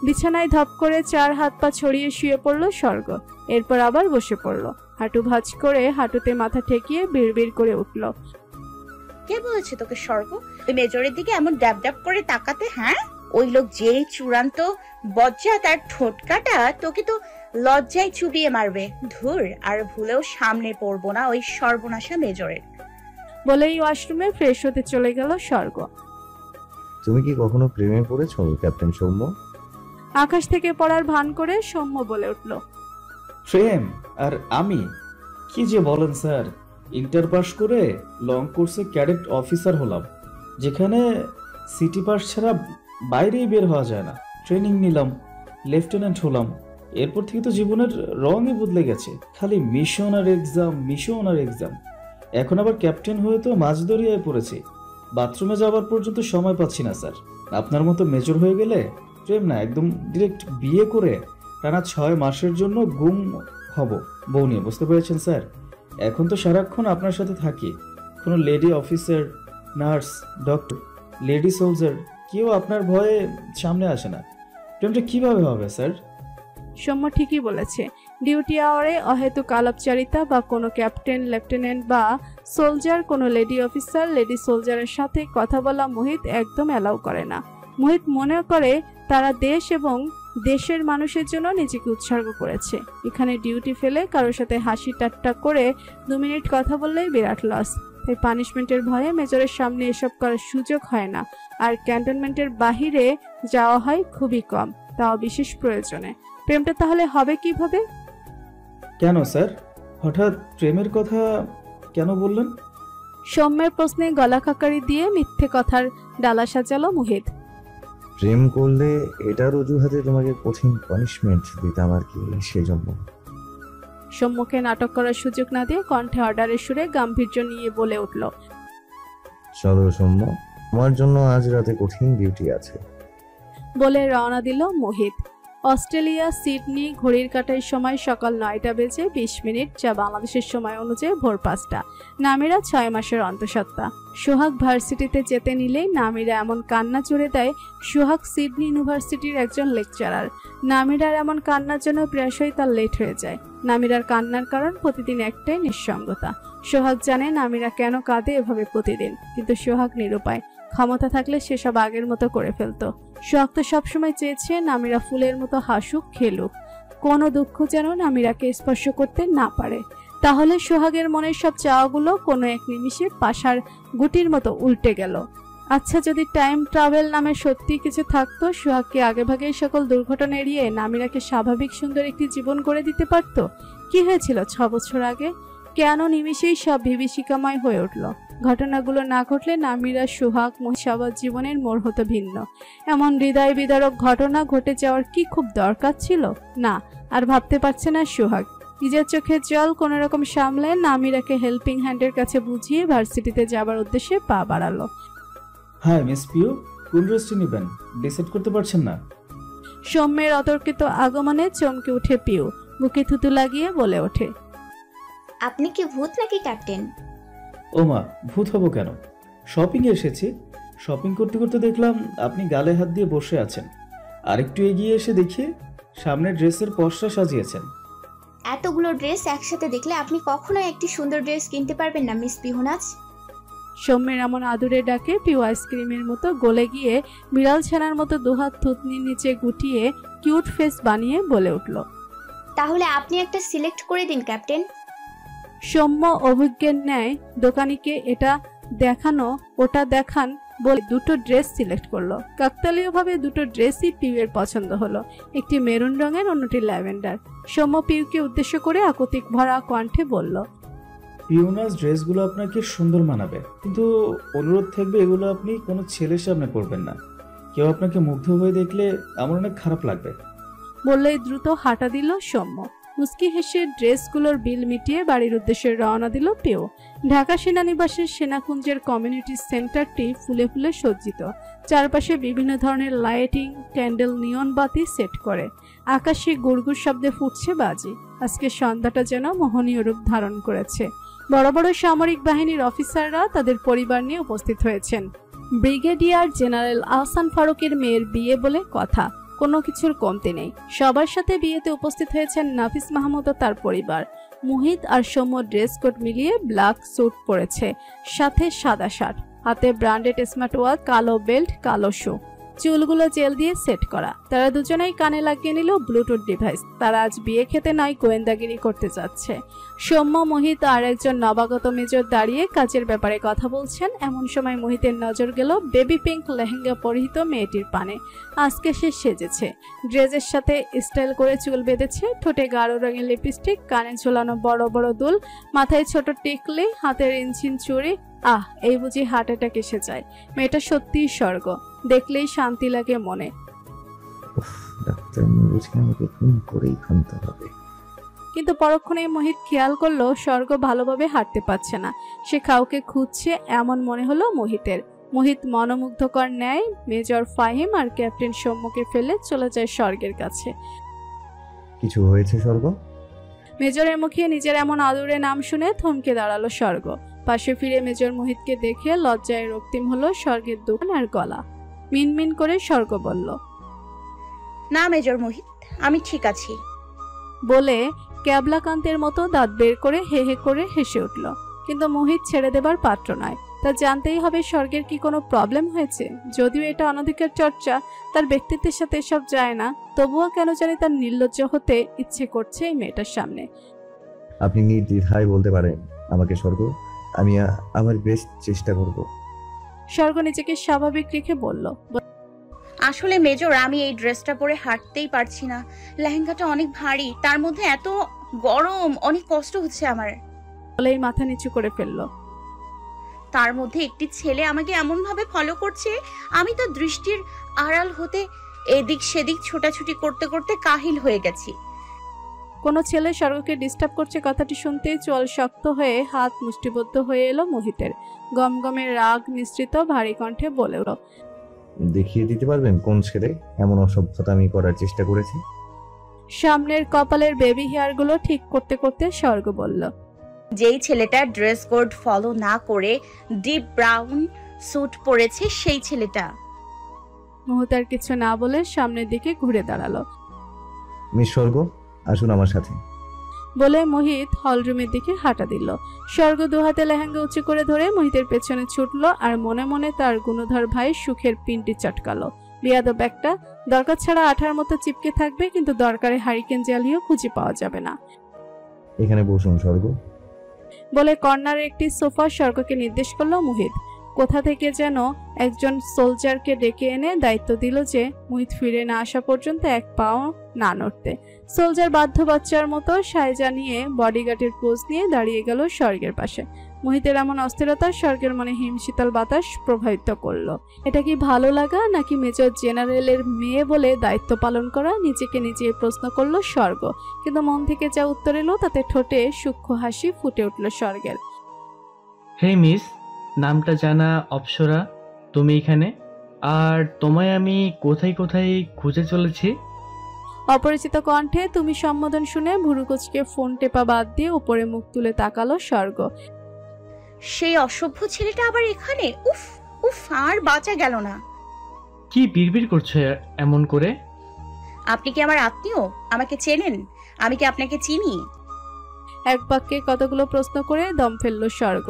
বিছানায় ধপ করে 4 হাত পা ছড়িয়ে শুয়ে পড়ল স্বর্গ। এরপর আবার বসে পড়ল, হাঁটু ভাঁজ করে হাঁটুতে মাথা ঠেকিয়ে বিড়বিড় করে উঠল, কে বলেছে তোকে স্বর্গ ওই মেজরের দিকে এমন ড্যাব ড্যাব করে তাকাতে? হ্যাঁ, ওই লোক যে চূড়ান্ত বজ্জা, তার ঠোঁট কাটা তোকে তো লজ্জায় চুবিয়ে মারবে। ধুর, আর ভুলেও সামনে পড়বো না ওই সর্বনাশা মেজরের। বলেই ওয়াশরুমে ফ্রেশ হতে চলে গেল স্বর্গ। তুমি কি কখনো প্রেমে পড়েছো ক্যাপ্টেন সৌম্য? আকাশ থেকে পড়ার ভান করে সৌম্য বলে উঠল, প্রেম আর আমি? কি যে বলেন স্যার, ইন্টার পাস করে লং কোর্সে ক্যাডেট অফিসার হলাম, যেখানে সিটি পাস ছাড়া বাইরেই বের হওয়া যায় না। ট্রেনিং নিলাম, লেফটেন্যান্ট হলাম, এরপর থেকে তো জীবনের রঙই বদলে গেছে। খালি মিশন আর এক্সাম, মিশন আর এক্সাম। এখন আবার ক্যাপ্টেন হয়ে তো মাঝদরিয়ায় পড়েছি, বাথরুমে যাওয়ার পর্যন্ত সময় পাচ্ছি না স্যার। আপনার মতো মেজর হয়ে গেলে প্রেম না, একদম ডিরেক্ট বিয়ে করে টানা 6 মাসের জন্য গুম হব বউ নিয়ে, বুঝতে পেরেছেন স্যার? এখন তো সারাক্ষণ আপনার সাথে থাকি, কোনো lady officer, nurse, doctor, lady soldier কেউ আপনার ভয়ে সামনে আসে না। প্রেমটা কিভাবে হবে স্যার? সৌম্য ঠিকই বলেছে। ডিউটি আওয়ারে অহেতুক আলাপচারিতা বা কোনো ক্যাপ্টেন, লেফটেন্যান্ট বা সোলজার, কোনো লেডি অফিসার, লেডি সোলজারের সাথে কথা বলা মোহিত একদম অ্যালাউ করে না। মোহিত মনে করে তারা দেশ এবং দেশের মানুষের জন্য নিজেকে উৎসর্গ করেছে। এখানে ডিউটি ফেলে কারোর সাথে হাসি ঠাট্টা করে 2 মিনিট কথা বললেই বিরাট লস। তাই পানিশমেন্টের ভয়ে মেজরের সামনে এসব করার সুযোগ হয় না, আর ক্যান্টনমেন্টের বাহিরে যাওয়া হয় খুবই কম, তাও বিশেষ প্রয়োজনে। প্রেমটা তাহলে হবে কিভাবে? কেন স্যার, হঠাৎ প্রেমের কথা কেন বললেন? সৌম্যের প্রশ্নে গলা খাকারি দিয়ে মিথ্যে কথার ডালা সাজালো মোহিত। প্রেম করলে এটার অজুহাতে তোমাকে কঠিন পানিশমেন্ট দিতাম আর কি, সেজন্য। সৌম্যকে নাটক করার সুযোগ না দিয়ে কণ্ঠে অর্ডারের সুরে গাম্ভীর্য নিয়ে বলে উঠল, চলো সৌম্য, তোমার জন্য আজ রাতে কঠিন ডিউটি আছে। বলে রওনা দিল মোহিত। অস্ট্রেলিয়া সিডনি ঘড়ির কাঁটায় সময় সকাল 9টা বেজে 20 মিনিট, যা বাংলাদেশের সময় অনুযায়ী ভোর 5টা। নামিরা 6 মাসের অন্তঃসত্ত্বা। সোহাগ ভার্সিটিতে যেতে নিলেই নামিরা এমন কান্না জুড়ে দেয়। সোহাগ সিডনি ইউনিভার্সিটির একজন লেকচারার। নামিরার এমন কান্নার জন্য প্রায়শই তার লেট হয়ে যায়। নামিরার কান্নার কারণ প্রতিদিন একটাই, নিঃসঙ্গতা। সোহাগ জানে নামিরা কেন কাঁদে এভাবে প্রতিদিন, কিন্তু সোহাগ নিরুপায়। ক্ষমতা থাকলে সেসব আগের মতো করে ফেলতো। সোহাগ তো সবসময় চেয়েছে নামিরা ফুলের মতো হাসুক, খেলুক, কোনো দুঃখ যেন নামিরাকে স্পর্শ করতে না পারে। তাহলে সোহাগের মনের সব চাওয়াগুলো কোনো এক নিমিষে পাশার গুটির মতো উল্টে গেল। আচ্ছা, যদি টাইম ট্রাভেল নামে সত্যি কিছু থাকতো, সোহাগকে আগেভাগেই সকল দুর্ঘটনা এড়িয়ে নামিরাকে স্বাভাবিক সুন্দর একটি জীবন করে দিতে পারত। কি হয়েছিল 6 বছর আগে? কেন নিমিষেই সব বিভীষিকাময় হয়ে উঠল? ঘটনাগুলো না ঘটলে নামিরা, সোহাগ, সবার জীবনের মোড় হতো ভিন্ন। এমন হৃদয় বিদারক ঘটনা ঘটে যাওয়ার কি খুব দরকার ছিল? না, আর ভাবতে পারছে না সোহাগ। নিজের চোখের জল কোনো রকম সামলে নামিরাকে হেল্পিং হ্যান্ডের কাছে বুঝিয়ে ভার্সিটিতে যাবার উদ্দেশ্যে পা বাড়ালো। হ্যাঁ মিস পিউ, কোন ড্রেসটি নেবেন ডিসাইড করতে পারছেন না? সৌম্যের অতর্কিত আগমনে চমকে উঠে পিউ, বুকে থুতু লাগিয়ে বলে ওঠে, আপনি কি ভূত নাকি ক্যাপ্টেন? ওমা, ভূত হব কেন? শপিং এ এসেছি। শপিং করতে করতে দেখলাম আপনি গালে হাত দিয়ে বসে আছেন। আরেকটু এগিয়ে এসে দেখি সামনের ড্রেসের পসরা সাজিয়েছেন। এতগুলো ড্রেস একসাথে দেখলে আপনি কখনোই একটি সুন্দর ড্রেস কিনতে পারবেন না মিস পিহুনাজ। সৌম্যের এমন আদুরে ডাকে পিউ আইসক্রিমের মতো গলে গিয়ে বিড়াল ছানার মতো দুহাত থুতনির নিচে গুটিয়ে কিউট ফেস বানিয়ে বলে উঠল, তাহলে আপনি একটা সিলেক্ট করে দিন ক্যাপ্টেন। সৌম্য অভিজ্ঞের ন্যায় দোকানিকে এটা দেখানো ওটা দেখান বলে দুটো ড্রেস সিলেক্ট করলো। কাকতালীয়ভাবে দুটো ড্রেসই পিউয়ের পছন্দ হলো, একটি মেরুন রঙের, অন্যটি ল্যাভেন্ডার। সৌম্য পিউকে উদ্দেশ্য করে আকুতিক ভরা কণ্ঠে বলল, পিউনাস ড্রেসগুলো আপনাকে সুন্দর মানাবে, কিন্তু অনুরোধ থাকবে এগুলো আপনি কোনো ছেলের সামনে পরবেন না। কেউ আপনাকে মুগ্ধ হয়ে দেখলে আমার অনেক খারাপ লাগবে। বললেই দ্রুত হাঁটা দিল সৌম্য। মুস্কি হেসে ড্রেসগুলোর বিল মিটিয়ে বাড়ির উদ্দেশ্যে রওনা দিল পিউ। ঢাকা সেনানিবাসের সেনাকুঞ্জের কমিউনিটি সেন্টারটি ফুলে ফুলে সজ্জিত। চারপাশে বিভিন্ন ধরনের লাইটিং, ক্যান্ডেল, নিয়ন বাতি সেট করে। আকাশে গুড়গুড় শব্দে ফুটছে বাজি। আজকে সন্ধ্যাটা যেন মোহনীয় রূপ ধারণ করেছে। বড় বড় সামরিক বাহিনীর অফিসাররা তাদের পরিবার নিয়ে উপস্থিত হয়েছেন। ব্রিগেডিয়ার জেনারেল আহসান ফারুকের মেয়ের বিয়ে বলে কথা, কোনো কিছুর কমতি নেই। সবার সাথে বিয়েতে উপস্থিত হয়েছেন নাফিস মাহমুদ ও তার পরিবার। মুহিত আর সৌম্য ড্রেস কোড মিলিয়ে ব্ল্যাক স্যুট পরেছে, সাথে সাদা শার্ট, হাতে ব্র্যান্ডেড স্মার্ট ওয়াচ, কালো বেল্ট, কালো শু, চুলগুলো জেল দিয়ে সেট করা। তারা দুজনেই কানে লাগিয়ে নিল ব্লুটুথ ডিভাইস। তারা আজ বিয়ে খেতে নয়, গোয়েন্দাগিরি করতে যাচ্ছে। সৌম্য, মোহিত আর একজন নবাগত মেজর দাঁড়িয়ে কাজের ব্যাপারে কথা বলছেন। এমন সময় মোহিতের নজর গেল বেবি পিঙ্ক লেহেঙ্গা পরিহিত মেয়েটির পানে। আজকে সে সেজেছে, ড্রেসের সাথে স্টাইল করে চুল বেঁধেছে, ঠোঁটে গাঢ় রঙের লিপস্টিক, কানে ঝোলানো বড় বড় দুল, মাথায় ছোট টিকলি, হাতের ইঞ্চিন চুড়ি। আহ, এই বুঝি হার্ট অ্যাটাক এসে যায়। মেয়েটা সত্যিই স্বর্গ, দেখলেই শান্তি লাগে মনে। কিন্তু পরক্ষণে মোহিত খেয়াল করলো স্বর্গ ভালোভাবে হাঁটতে পারছে না, সে কাউকে খুঁজছে এমন মনে হলো মোহিতের। মোহিত মনোমুগ্ধকর ন্যায় মেজর ফাহিম আর ক্যাপ্টেন সৌম্যকে ফেলে চলে যায় স্বর্গের কাছে। কিছু হয়েছে স্বর্গ? মেজরের মুখে নিজের এমন আদুরে নাম শুনে থমকে দাঁড়ালো স্বর্গ। পাশে ফিরে মেজর মোহিতকে দেখে লজ্জায় রক্তিম হলো স্বর্গের দোকান আর গলা। মিনমিন করে স্বর্গ বলল, না মেজর মোহিত, আমি ঠিক আছি বলে ক্যাবলাকান্তের মতো দাঁত বের করে হে হে করে হেসে উঠল। কিন্তু মোহিত ছেড়ে দেবার পাত্র নয়, তা জানতেই হবে স্বর্গের কি কোনো প্রবলেম হয়েছে। যদিও এটা অনধিকার চর্চা, তার ব্যক্তিত্বের সাথে এসব যায় না, তবুও কেন জানি তার নির্লজ্জ হতে ইচ্ছে করছে এই মেয়েটার সামনে। আপনি নির্দ্বিধায় বলতে পারেন আমাকে স্বর্গ, আমি আমার বেস্ট চেষ্টা করব। স্বর্গ নিজেকে স্বাভাবিক রেখে বলল, আসলে মেজর, আমি এই ড্রেসটা পরে হাঁটতেই পারছি না। লেহেঙ্গাটা অনেক ভারী, তার মধ্যে এত গরম, অনেক কষ্ট হচ্ছে আমার। বলেই মাথা নিচু করে ফেললো। তার মধ্যে একটি ছেলে আমাকে এমন ভাবে ফলো করছে, আমি তো দৃষ্টির আড়াল হতে এদিক সেদিক ছোটাছুটি করতে করতে কাহিল হয়ে গেছি। কোনো ছেলে স্বর্গকে ডিস্টার্ব করছে কথাটি শুনতেই চোয়াল শক্ত হয়ে হাত মুষ্টিবদ্ধ হয়ে এলো মোহিতের। গমগমে রাগ মিশ্রিত ভারী কণ্ঠে বলে উঠল, দেখিয়ে দিতে পারবেন কোন ছেলে এমন অসভ্যতা আমি করার চেষ্টা করেছি? সামনের কপালের বেবি হেয়ারগুলো ঠিক করতে করতে স্বর্গ বলল, যেই ছেলেটা ড্রেস কোড ফলো না করে ডিপ ব্রাউন স্যুট পরেছে সেই ছেলেটা। মুহূর্ত আর কিছু না বলে সামনের দিকে ঘুরে দাঁড়ালো। মিস স্বর্গ, আসুন আমার সাথে। বলে মোহিত হলরুমের দিকে হাঁটা দিল। স্বর্গ দুহাতে লেহেঙ্গা উঁচু করে ধরে মোহিতের পেছনে ছুটলো আর মনে মনে তার গুণধর ভাই সুখের পিনটি চটকালো। বিয়াদব একটা, দরকার ছাড়া আঠার মতো চিপকে থাকবে, কিন্তু দরকারে হারিকেন জ্বালিয়েও খুঁজে পাওয়া যাবে না। এখানে বসুন স্বর্গ। বলে কর্নারে একটি সোফা স্বর্গকে নির্দেশ করলো মোহিত। কোথা থেকে যেন একজন সোলজারকে ডেকে এনে দায়িত্ব দিল যে মোহিত ফিরে না আসা পর্যন্ত এক পাও না নড়তে। সোলজার বাধ্য বাচ্চার মতো সায়জা নিয়ে বডিগার্ডের পোজ নিয়ে দাঁড়িয়ে গেল স্বর্গের পাশে। মোহিতের এমন অস্থিরতা স্বর্গের মনে হিমশীতল বাতাস প্রবাহিত করলো। এটা কি ভালো লাগা নাকি মেজর জেনারেলের মেয়ে বলে দায়িত্ব পালন করা, নিজেকে নিজে প্রশ্ন করলো স্বর্গ। কিন্তু মন থেকে যা উত্তর এলো তাতে ঠোঁটে সূক্ষ্ম হাসি ফুটে উঠল স্বর্গের। হে মিস, নামটা জানা অপ্সরা, তুমি এখানে? আর তোমায় আমি কোথায় কোথায় খুঁজে চলেছি। অপরিচিত কণ্ঠে তুমি সম্বোধন শুনে ভুরুকুচকে ফোন টেপা বাদ দিয়ে উপরে মুখ তুলে তাকালো স্বর্গ। সেই অসভ্য ছেলেটা আবার এখানে? উফ উফ, আর বাঁচা গেল না। কি বিড়বিড় করছো এমন করে? আপনি কি আমার আত্মীয়? আমাকে চেনেন? আমি কি আপনাকে চিনি? এক বাক্যে কতগুলো প্রশ্ন করে দম ফেললো স্বর্গ।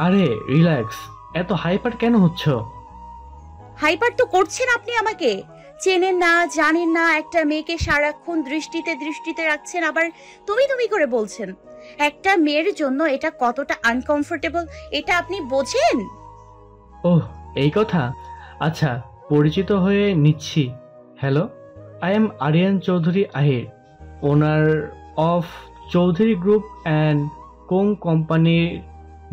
আরে রিল্যাক্স, এত হাইপার কেন হচ্ছ? হাইপার তো করছেন আপনি। আমাকে চেনেন না, জানেন না, একটা মেয়েকে সারাক্ষণ দৃষ্টিতে রাখছেন, আবার তুমি করে বলছেন। একটা মেয়ের জন্য এটা কতটা আনকমফোর্টেবল এটা আপনি বোঝেন? ওহ, এই কথা। আচ্ছা, পরিচিত হয়ে নিচ্ছি। Hello, I am Aryan Chowdhury Ahir, owner of Chowdhury group and co কোম্পানির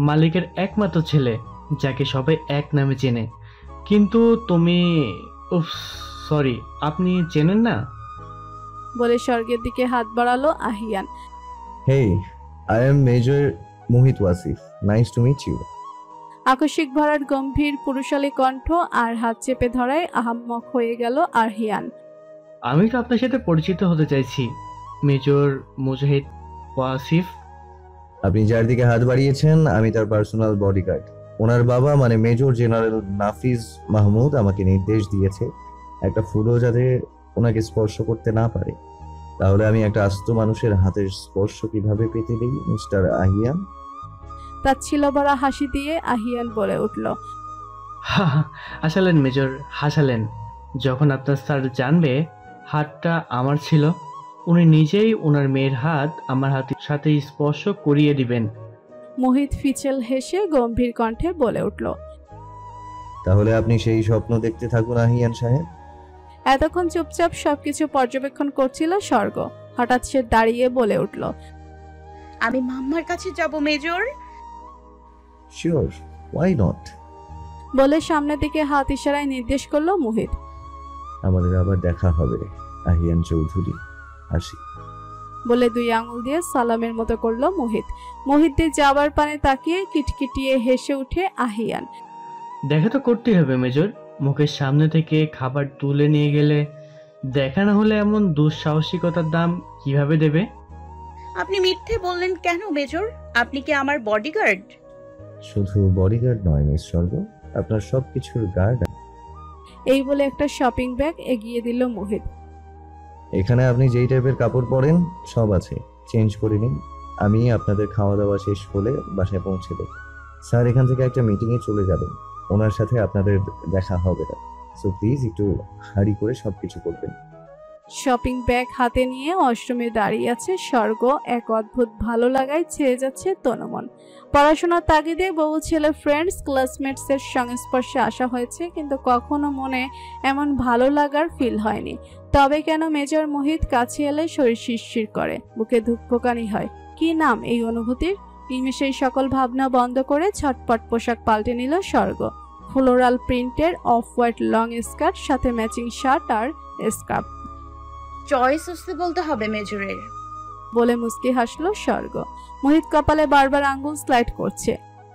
মালিকের একমাত্র ছেলে, যাকে সবাই এক নামে চেনে। কিন্তু তুমি, উফ সরি, আপনি চেনেন না? বলে স্বর্গের দিকে হাত বাড়ালো Ahiyan. Hey, I am major Mohit Wasif, nice to meet you. আকস্মিক ভরাট গম্ভীর পুরুষালী কণ্ঠ আর হাত চেপে ধরায় আহাম্মক হয়ে গেল আহিয়ান। আমি তো আপনার সাথে পরিচিত হতে চাইছি, মেজর মুজাহিদ ওয়াসিফ। আপনি যার দিকে হাত বাড়িয়েছেন আমি তার পার্সোনাল বডিগার্ড। ওনার বাবা মানে মেজর জেনারেল নাফিজ মাহমুদ আমাকে নির্দেশ দিয়েছে একটা ফুলও যাতে ওনাকে স্পর্শ করতে না পারে। তাহলে আমি একটা আস্ত মানুষের হাতের স্পর্শ কিভাবে পেতে দিই মিস্টার আহিয়ান? তাচ্ছিল্য ভরা হাসি দিয়ে আহিয়ান বলে উঠল, হাসালেন মেজর, হাসালেন। যখন আপনার স্যার জানবে হাতটা আমার ছিল, উনি নিজেই ওনার মেয়ের হাত আমার হাতের সাথে স্পর্শ করিয়ে দিবেন। মোহিত ফিচেল হেসে গম্ভীর কণ্ঠে বলে উঠল, তাহলে আপনি সেই স্বপ্ন দেখতে থাকুন আহিয়ান সাহেব। এতক্ষণ চুপচাপ সবকিছু পর্যবেক্ষণ করছিল স্বর্গ। হঠাৎ সে দাঁড়িয়ে বলে উঠল, আমি মাম্মার কাছে যাব মেজর। Sure, why not? বলে সামনের দিকে হাত ইশারায় নির্দেশ করলো মোহিত। আমাদের আবার দেখা হবে আহিয়ান চৌধুরী, আসি। বলে দুই আঙুল দিয়ে সালামের মতো করলো মোহিত। মোহিতদের যাবার পানে তাকিয়ে কিটকিটিয়ে হেসে উঠে আহিয়ান। দেখা তো করতেই হবে মেজর, মুখের সামনে থেকে খাবার তুলে নিয়ে গেলে দেখা না হলে এমন দুঃসাহসিকতার দাম কিভাবে দেবে? আপনি মিথ্যে বললেন কেন মেজর? আপনি কি আমার বডিগার্ড? শুধু বডিগার্ড নয় মিস স্বর্গ, আপনার সবকিছুর গার্ড। এই বলে একটা শপিং ব্যাগ এগিয়ে দিল মোহিত। এখানে আপনি যেই টাইপের কাপড় পরেন সব আছে, চেঞ্জ করে নিন। আমি আপনাদের খাওয়া দাওয়া শেষ হলে বাসায় পৌঁছে দেব। স্যার এখান থেকে একটা মিটিংয়ে চলে যাবেন, ওনার সাথে আপনাদের দেখা হবে না, সো প্লিজ একটু হাড়ি করে সবকিছু করবেন। শপিং ব্যাগ হাতে নিয়ে ওয়াশরুমে দাঁড়িয়ে আছে স্বর্গ। এক অদ্ভুত ভালো লাগায় ছেয়ে যাচ্ছে তনুমন। পড়াশোনার তাগিদে বহু ছেলে ফ্রেন্ডস ক্লাসমেটস এর সংস্পর্শে আসা হয়েছে, কিন্তু কখনো মনে এমন ভালো লাগার ফিল হয়নি। তবে কেন মেজর মোহিত কাছে এলে শরীর শিরশির করে, বুকে ধুকপুকানি হয়। কি নাম এই অনুভূতির? নিমেষেই সকল ভাবনা বন্ধ করে ছটপট পোশাক পাল্টে নিল স্বর্গ। ফ্লোরাল প্রিন্টের অফ হোয়াইট লং স্কার্ট, সাথে ম্যাচিং শার্ট আর স্কার্ফ। চয়েস হচ্ছে বলতে হবে মেজরের। বলে মুস্কি হাসলো স্বর্গ। মোহিত কপালে বারবার আঙ্গুল স্লাইড করছে।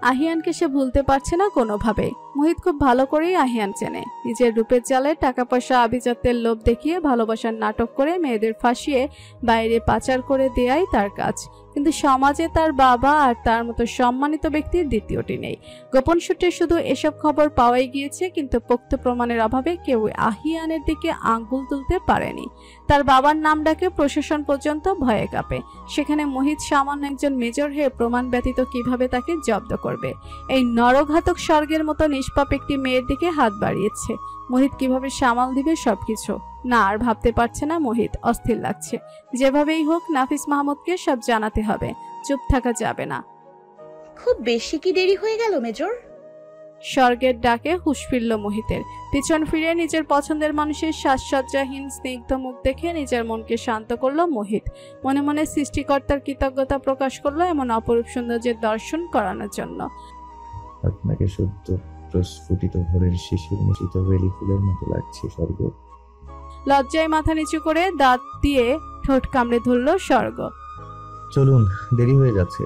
আহিয়ানকে সে ভুলতে পারছে না কোনোভাবে। মোহিত খুব ভালো করেই আহিয়ান চেনে। নিজের রূপের জালে টাকা পয়সা আভিজাত্যের লোভ দেখিয়ে ভালোবাসার নাটক করে মেয়েদের ফাঁসিয়ে বাইরে পাচার করে দেয়াই তার কাজ। কিন্তু সমাজে তার বাবা আর তার মতো সম্মানিত ব্যক্তির দ্বিতীয়টি নেই। গোপন সূত্রে শুধু এসব খবর পাওয়াই গিয়েছে, কিন্তু পোক্ত প্রমাণের অভাবে কেউ আহিয়ানের দিকে আঙ্গুল তুলতে পারেনি। তার বাবার নাম ডাকে প্রশাসন পর্যন্ত ভয়ে কাঁপে। সেখানে মোহিত সামান্য একজন মেজর হয়ে প্রমাণ ব্যতীত কিভাবে তাকে জব্দ করবে? এই নরঘাতক স্বর্গের মতো নিষ্পাপ একটি মেয়ের দিকে হাত বাড়িয়েছে। মোহিত কিভাবে সামাল দিবে সবকিছু? না, আর ভাবতে পারছে না মোহিত। অস্থির লাগছে। যেভাবেই হোক নাফিস মাহমুদকে সব জানাতে হবে, চুপ থাকা যাবে না। খুব বেশি কি দেরি হয়ে গেল মেজর? স্বর্গের ডাকে হুঁশ ফিরল মোহিতের। পিছন ফিরে নিজের পছন্দের মানুষের সাজসজ্জাহীন স্নিগ্ধ মুখ দেখে নিজের মনকে শান্ত করলো মোহিত। মনে মনে সৃষ্টিকর্তার কৃতজ্ঞতা প্রকাশ করলো এমন অপরূপ সৌন্দর্যের দর্শন করানোর জন্য। আপনাকে সদ্য প্রস্ফুটিত ভোরের শিশির মিশ্রিত বেলি ফুলের মতো লাগছে স্বর্গ। লজ্জায় মাথা নিচু করে দাঁত দিয়ে ঠোঁট কামড়ে ধরল স্বর্গ। চলুন, দেরি হয়ে যাচ্ছে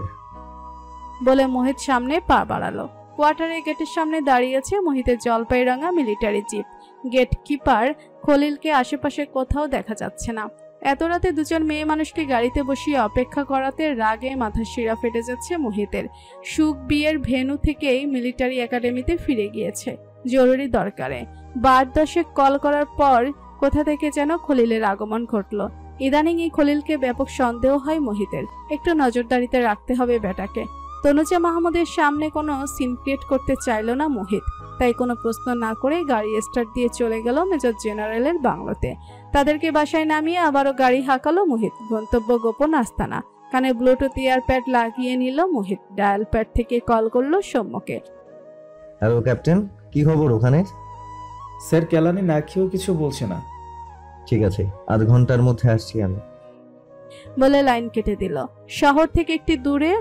বলে মোহিত সামনে পা বাড়ালো। কোয়ার্টারের গেটের সামনে দাঁড়িয়েছে মোহিতের জলপাই রাঙা মিলিটারি জিপ। গেট কিপার খলিলকে আশেপাশে কোথাও দেখা যাচ্ছে না। এত রাতে দুজন মেয়ে মানুষকে গাড়িতে বসিয়ে অপেক্ষা করাতে রাগে মাথা শিরা ফেটে যাচ্ছে মোহিতের। সুখ বিয়ের ভেন্যু থেকেই মিলিটারি একাডেমিতে ফিরে গিয়েছে জরুরি দরকারে। 10 কল করার পর কোথা থেকে যেন খলিলের আগমন ঘটলো। ইদানিং এই খলিলকে ব্যাপক সন্দেহ হয় মোহিতের। একটু নজরদারিতে রাখতে হবে বেটাকে। তনুজা মাহমুদের সামনে কোনো সিন ক্রিয়েট করতে চাইল না মোহিত, তাই কোনো প্রশ্ন না করে গাড়ি স্টার্ট দিয়ে চলে গেল মেজর জেনারেলের বাংলোতে। তাদেরকে বাসায় নামিয়ে আবারও গাড়ি হাঁকালো মোহিত। গন্তব্য গোপন আস্তানা। কানে ব্লুটুথ ইয়ারপ্যাড লাগিয়ে নিল মোহিত। ডায়াল প্যাড থেকে কল করলো সৌম্যকে। হ্যালো ক্যাপ্টেন, কি খবর ওখানে? স্যার কেলানি না খেয়েও কিছু বলছে না। ঠিক আছে, আধ ঘন্টার মধ্যে আসছি আমি বলে লাইন কেটে দিল। শহর থেকে একটি দূরে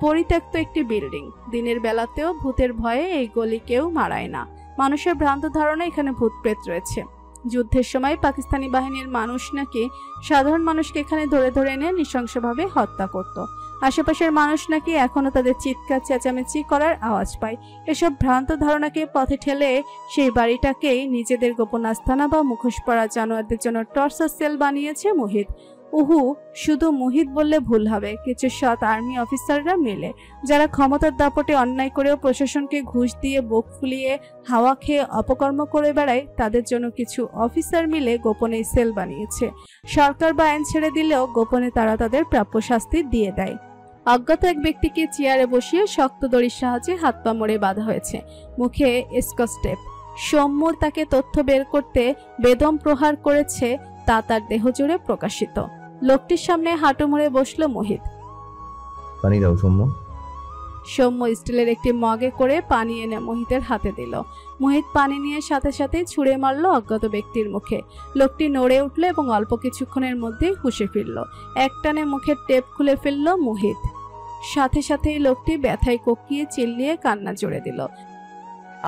পরিত্যক্ত একটি বিল্ডিং। দিনের বেলাতেও ভূতের ভয়ে এই গলি কেউ মারায় না। মানুষের ভ্রান্ত ধারণা এখানে ভূত প্রেত রয়েছে। যুদ্ধের সময় পাকিস্তানি বাহিনীর মানুষ নাকি সাধারণ মানুষকে এখানে ধরে ধরে এনে নৃশংসভাবে হত্যা করত। আশেপাশের মানুষ নাকি এখনো তাদের চিৎকার চেঁচামেচি করার আওয়াজ পায়। এসব ভ্রান্ত ধারণাকে পথে ঠেলে সেই বাড়িটাকেই নিজেদের গোপন আস্তানা বা মুখোশ পরা জানোয়ারদের জন্য টর্চার সেল বানিয়েছে মোহিত। শুধু মোহিত বললে ভুল হবে। কিছু সৎ আর্মি অফিসাররা মিলে, যারা ক্ষমতার দাপটে অন্যায় করেও প্রশাসনকে ঘুষ দিয়ে বুক ফুলিয়ে হাওয়া খেয়ে অপকর্ম করে বেড়ায়, তাদের জন্য কিছু অফিসার মিলে গোপনে সেল বানিয়েছে। সরকার বা আইন ছেড়ে দিলেও গোপনে তারা তাদের প্রাপ্য শাস্তি দিয়ে দেয়। অজ্ঞাত এক ব্যক্তিকে চেয়ারে বসিয়ে শক্ত দড়ির সাহায্যে হাত পা মোড়ে বাঁধা হয়েছে, মুখে স্কচ টেপ। সৌম্য তাকে তথ্য বের করতে বেদম প্রহার করেছে, তা তার দেহ জুড়ে প্রকাশিত। লোকটির সামনে হাঁটু মুড়ে বসলো মোহিত। পানি দাও সৌম্য। সৌম্য স্টিলের একটি মগে করে পানি এনে মোহিতের হাতে দিল। মোহিত পানি নিয়ে সাথে সাথে ছুঁড়ে মারল অজ্ঞাত ব্যক্তির মুখে। লোকটি নড়ে উঠল এবং অল্প কিছুক্ষণের মধ্যেই হুঁশে ফিরল। একটানে মুখের টেপ খুলে ফেলল মোহিত। সাথে সাথেই লোকটি ব্যথায় কোকিয়ে চিল্লিয়ে কান্না জুড়ে দিল।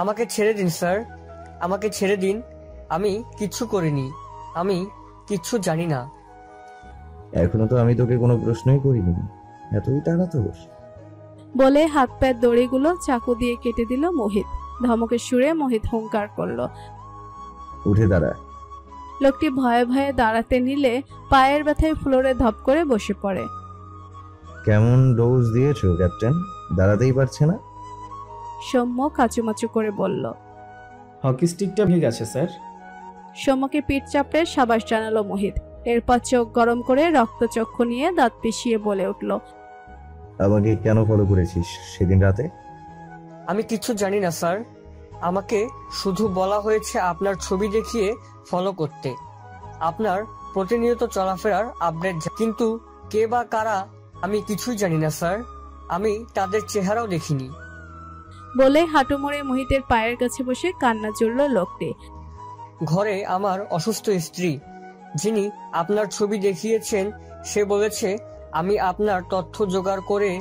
আমাকে ছেড়ে দিন স্যার, আমাকে ছেড়ে দিন। আমি কিচ্ছু করিনি, আমি কিচ্ছু জানি না। এখনো তো আমি তোকে কোনো প্রশ্নই করিনি, এতই তাড়া তোর? বলে হাত পায়ের দড়িগুলো চাকু দিয়ে কেটে দিল মোহিত। ধমকের সুরে মোহিত হুঙ্কার করলো, উঠে দাঁড়া। লোকটি ভয়ে ভয়ে দাঁড়াতে নিলে পায়ের ব্যথায় ফ্লোরে ধপ করে বসে পড়ে। কেমন ডোজ দিয়েছো ক্যাপ্টেন? দাঁড়াতেই পারছে না। সৌম্য কাচুমাচু করে বলল, হকি স্টিকটা ভেঙে গেছে স্যার। সৌম্যকে পিঠ চাপড়ে সাবাস জানালো মোহিত। এরপর চোখ গরম করে রক্তচক্ষু নিয়ে দাঁত পিষিয়ে বলে উঠল, আমাকে কেন ফলো করেছিস সেদিন রাতে? আমি কিচ্ছু জানি না স্যার, আমাকে শুধু বলা হয়েছে আপনার ছবি দেখিয়ে ফলো করতে, আপনার প্রতিনিয়ত চলাফেরার আপডেট। কিন্তু কে বা কারা আমি কিছুই জানি না স্যার, আমি তাদের চেহারাও দেখিনি। বলে হাঁটু মুড়ে মোহিতের পায়ের কাছে বসে কান্না জুড়ল লোকটি। ঘরে আমার অসুস্থ স্ত্রী, যিনি আপনার ছবি দেখিয়েছেন, সে বলেছে আমি আপনার তথ্য জোগাড় করে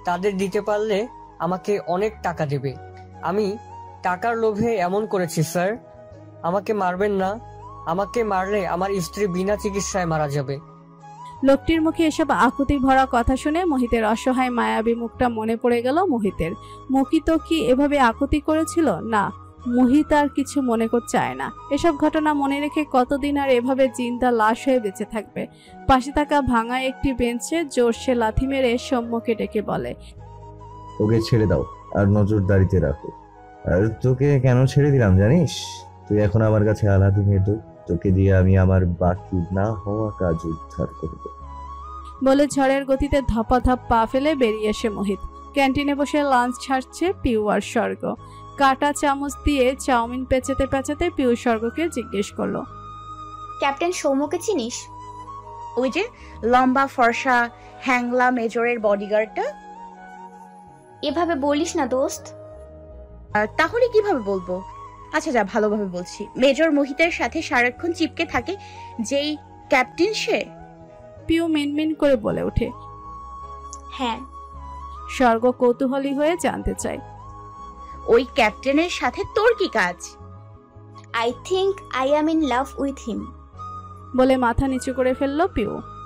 তাদের দিতে পারলে আমাকে অনেক টাকা দেবে। আমি টাকার লোভে এমন করেছি স্যার, আমাকে মারবেন না, আমাকে মারলে আমার স্ত্রী বিনা চিকিৎসায় মারা যাবে। লোকটির মুখে এসব আকুতি ভরা কথা শুনে মোহিতের অসহায় মায়াবী মুখটা মনে পড়ে গেল মোহিতের। মুখই তো কি এভাবে আকুতি করেছিল? না, মুহিত আর কিছু মনে করতে চায় না। এসব ঘটনা মনে রেখে কতদিন আর এভাবে জিন্দা লাশ হয়ে বেঁচে থাকবে। পাশে থাকা ভাঙা একটি বেঞ্চে জোরসে লাথি মেরে সৌম্যকে ডেকে বলে, ওকে ছেড়ে দাও আর নজরদারিতে রাখো। আর তোকে কেন ছেড়ে দিলাম জানিস? তুই এখন আমার কাছে আলাদিনের দূত, তোকে দিয়ে আমি আমার বাকি না হওয়া কাজ উদ্ধার করব। বলে ঝড়ের গতিতে ধপাধপ পা ফেলে বেরিয়ে এসে মোহিত। ক্যান্টিনে বসে লাঞ্চ ছাড়ছে পিউ আর স্বর্গ। কাটা চামচ দিয়ে চাউমিন পেঁচাতে পেঁচাতে পিউ স্বর্গকে জিজ্ঞেস করলো, ক্যাপ্টেন সৌম্যকে চিনিস? ওই যে লম্বা ফর্সা হ্যাংলা মেজরের বডিগার্ডটা। এভাবে বলিস না দোস্ত। তাহলে কিভাবে বলবো? আচ্ছা যা, ভালোভাবে বলছি। মেজর মোহিতের সাথে সারাক্ষণ চিপকে থাকে যেই ক্যাপ্টেন সে। পিউ মিনমিন করে বলে ওঠে, হ্যাঁ। স্বর্গ কৌতূহলী হয়ে জানতে চায়, ওই ক্যাপ্টেনের সাথে তোর কি কাজ? I think I am in love with him. বলে মাথা নিচু করে ফেললো পিউ।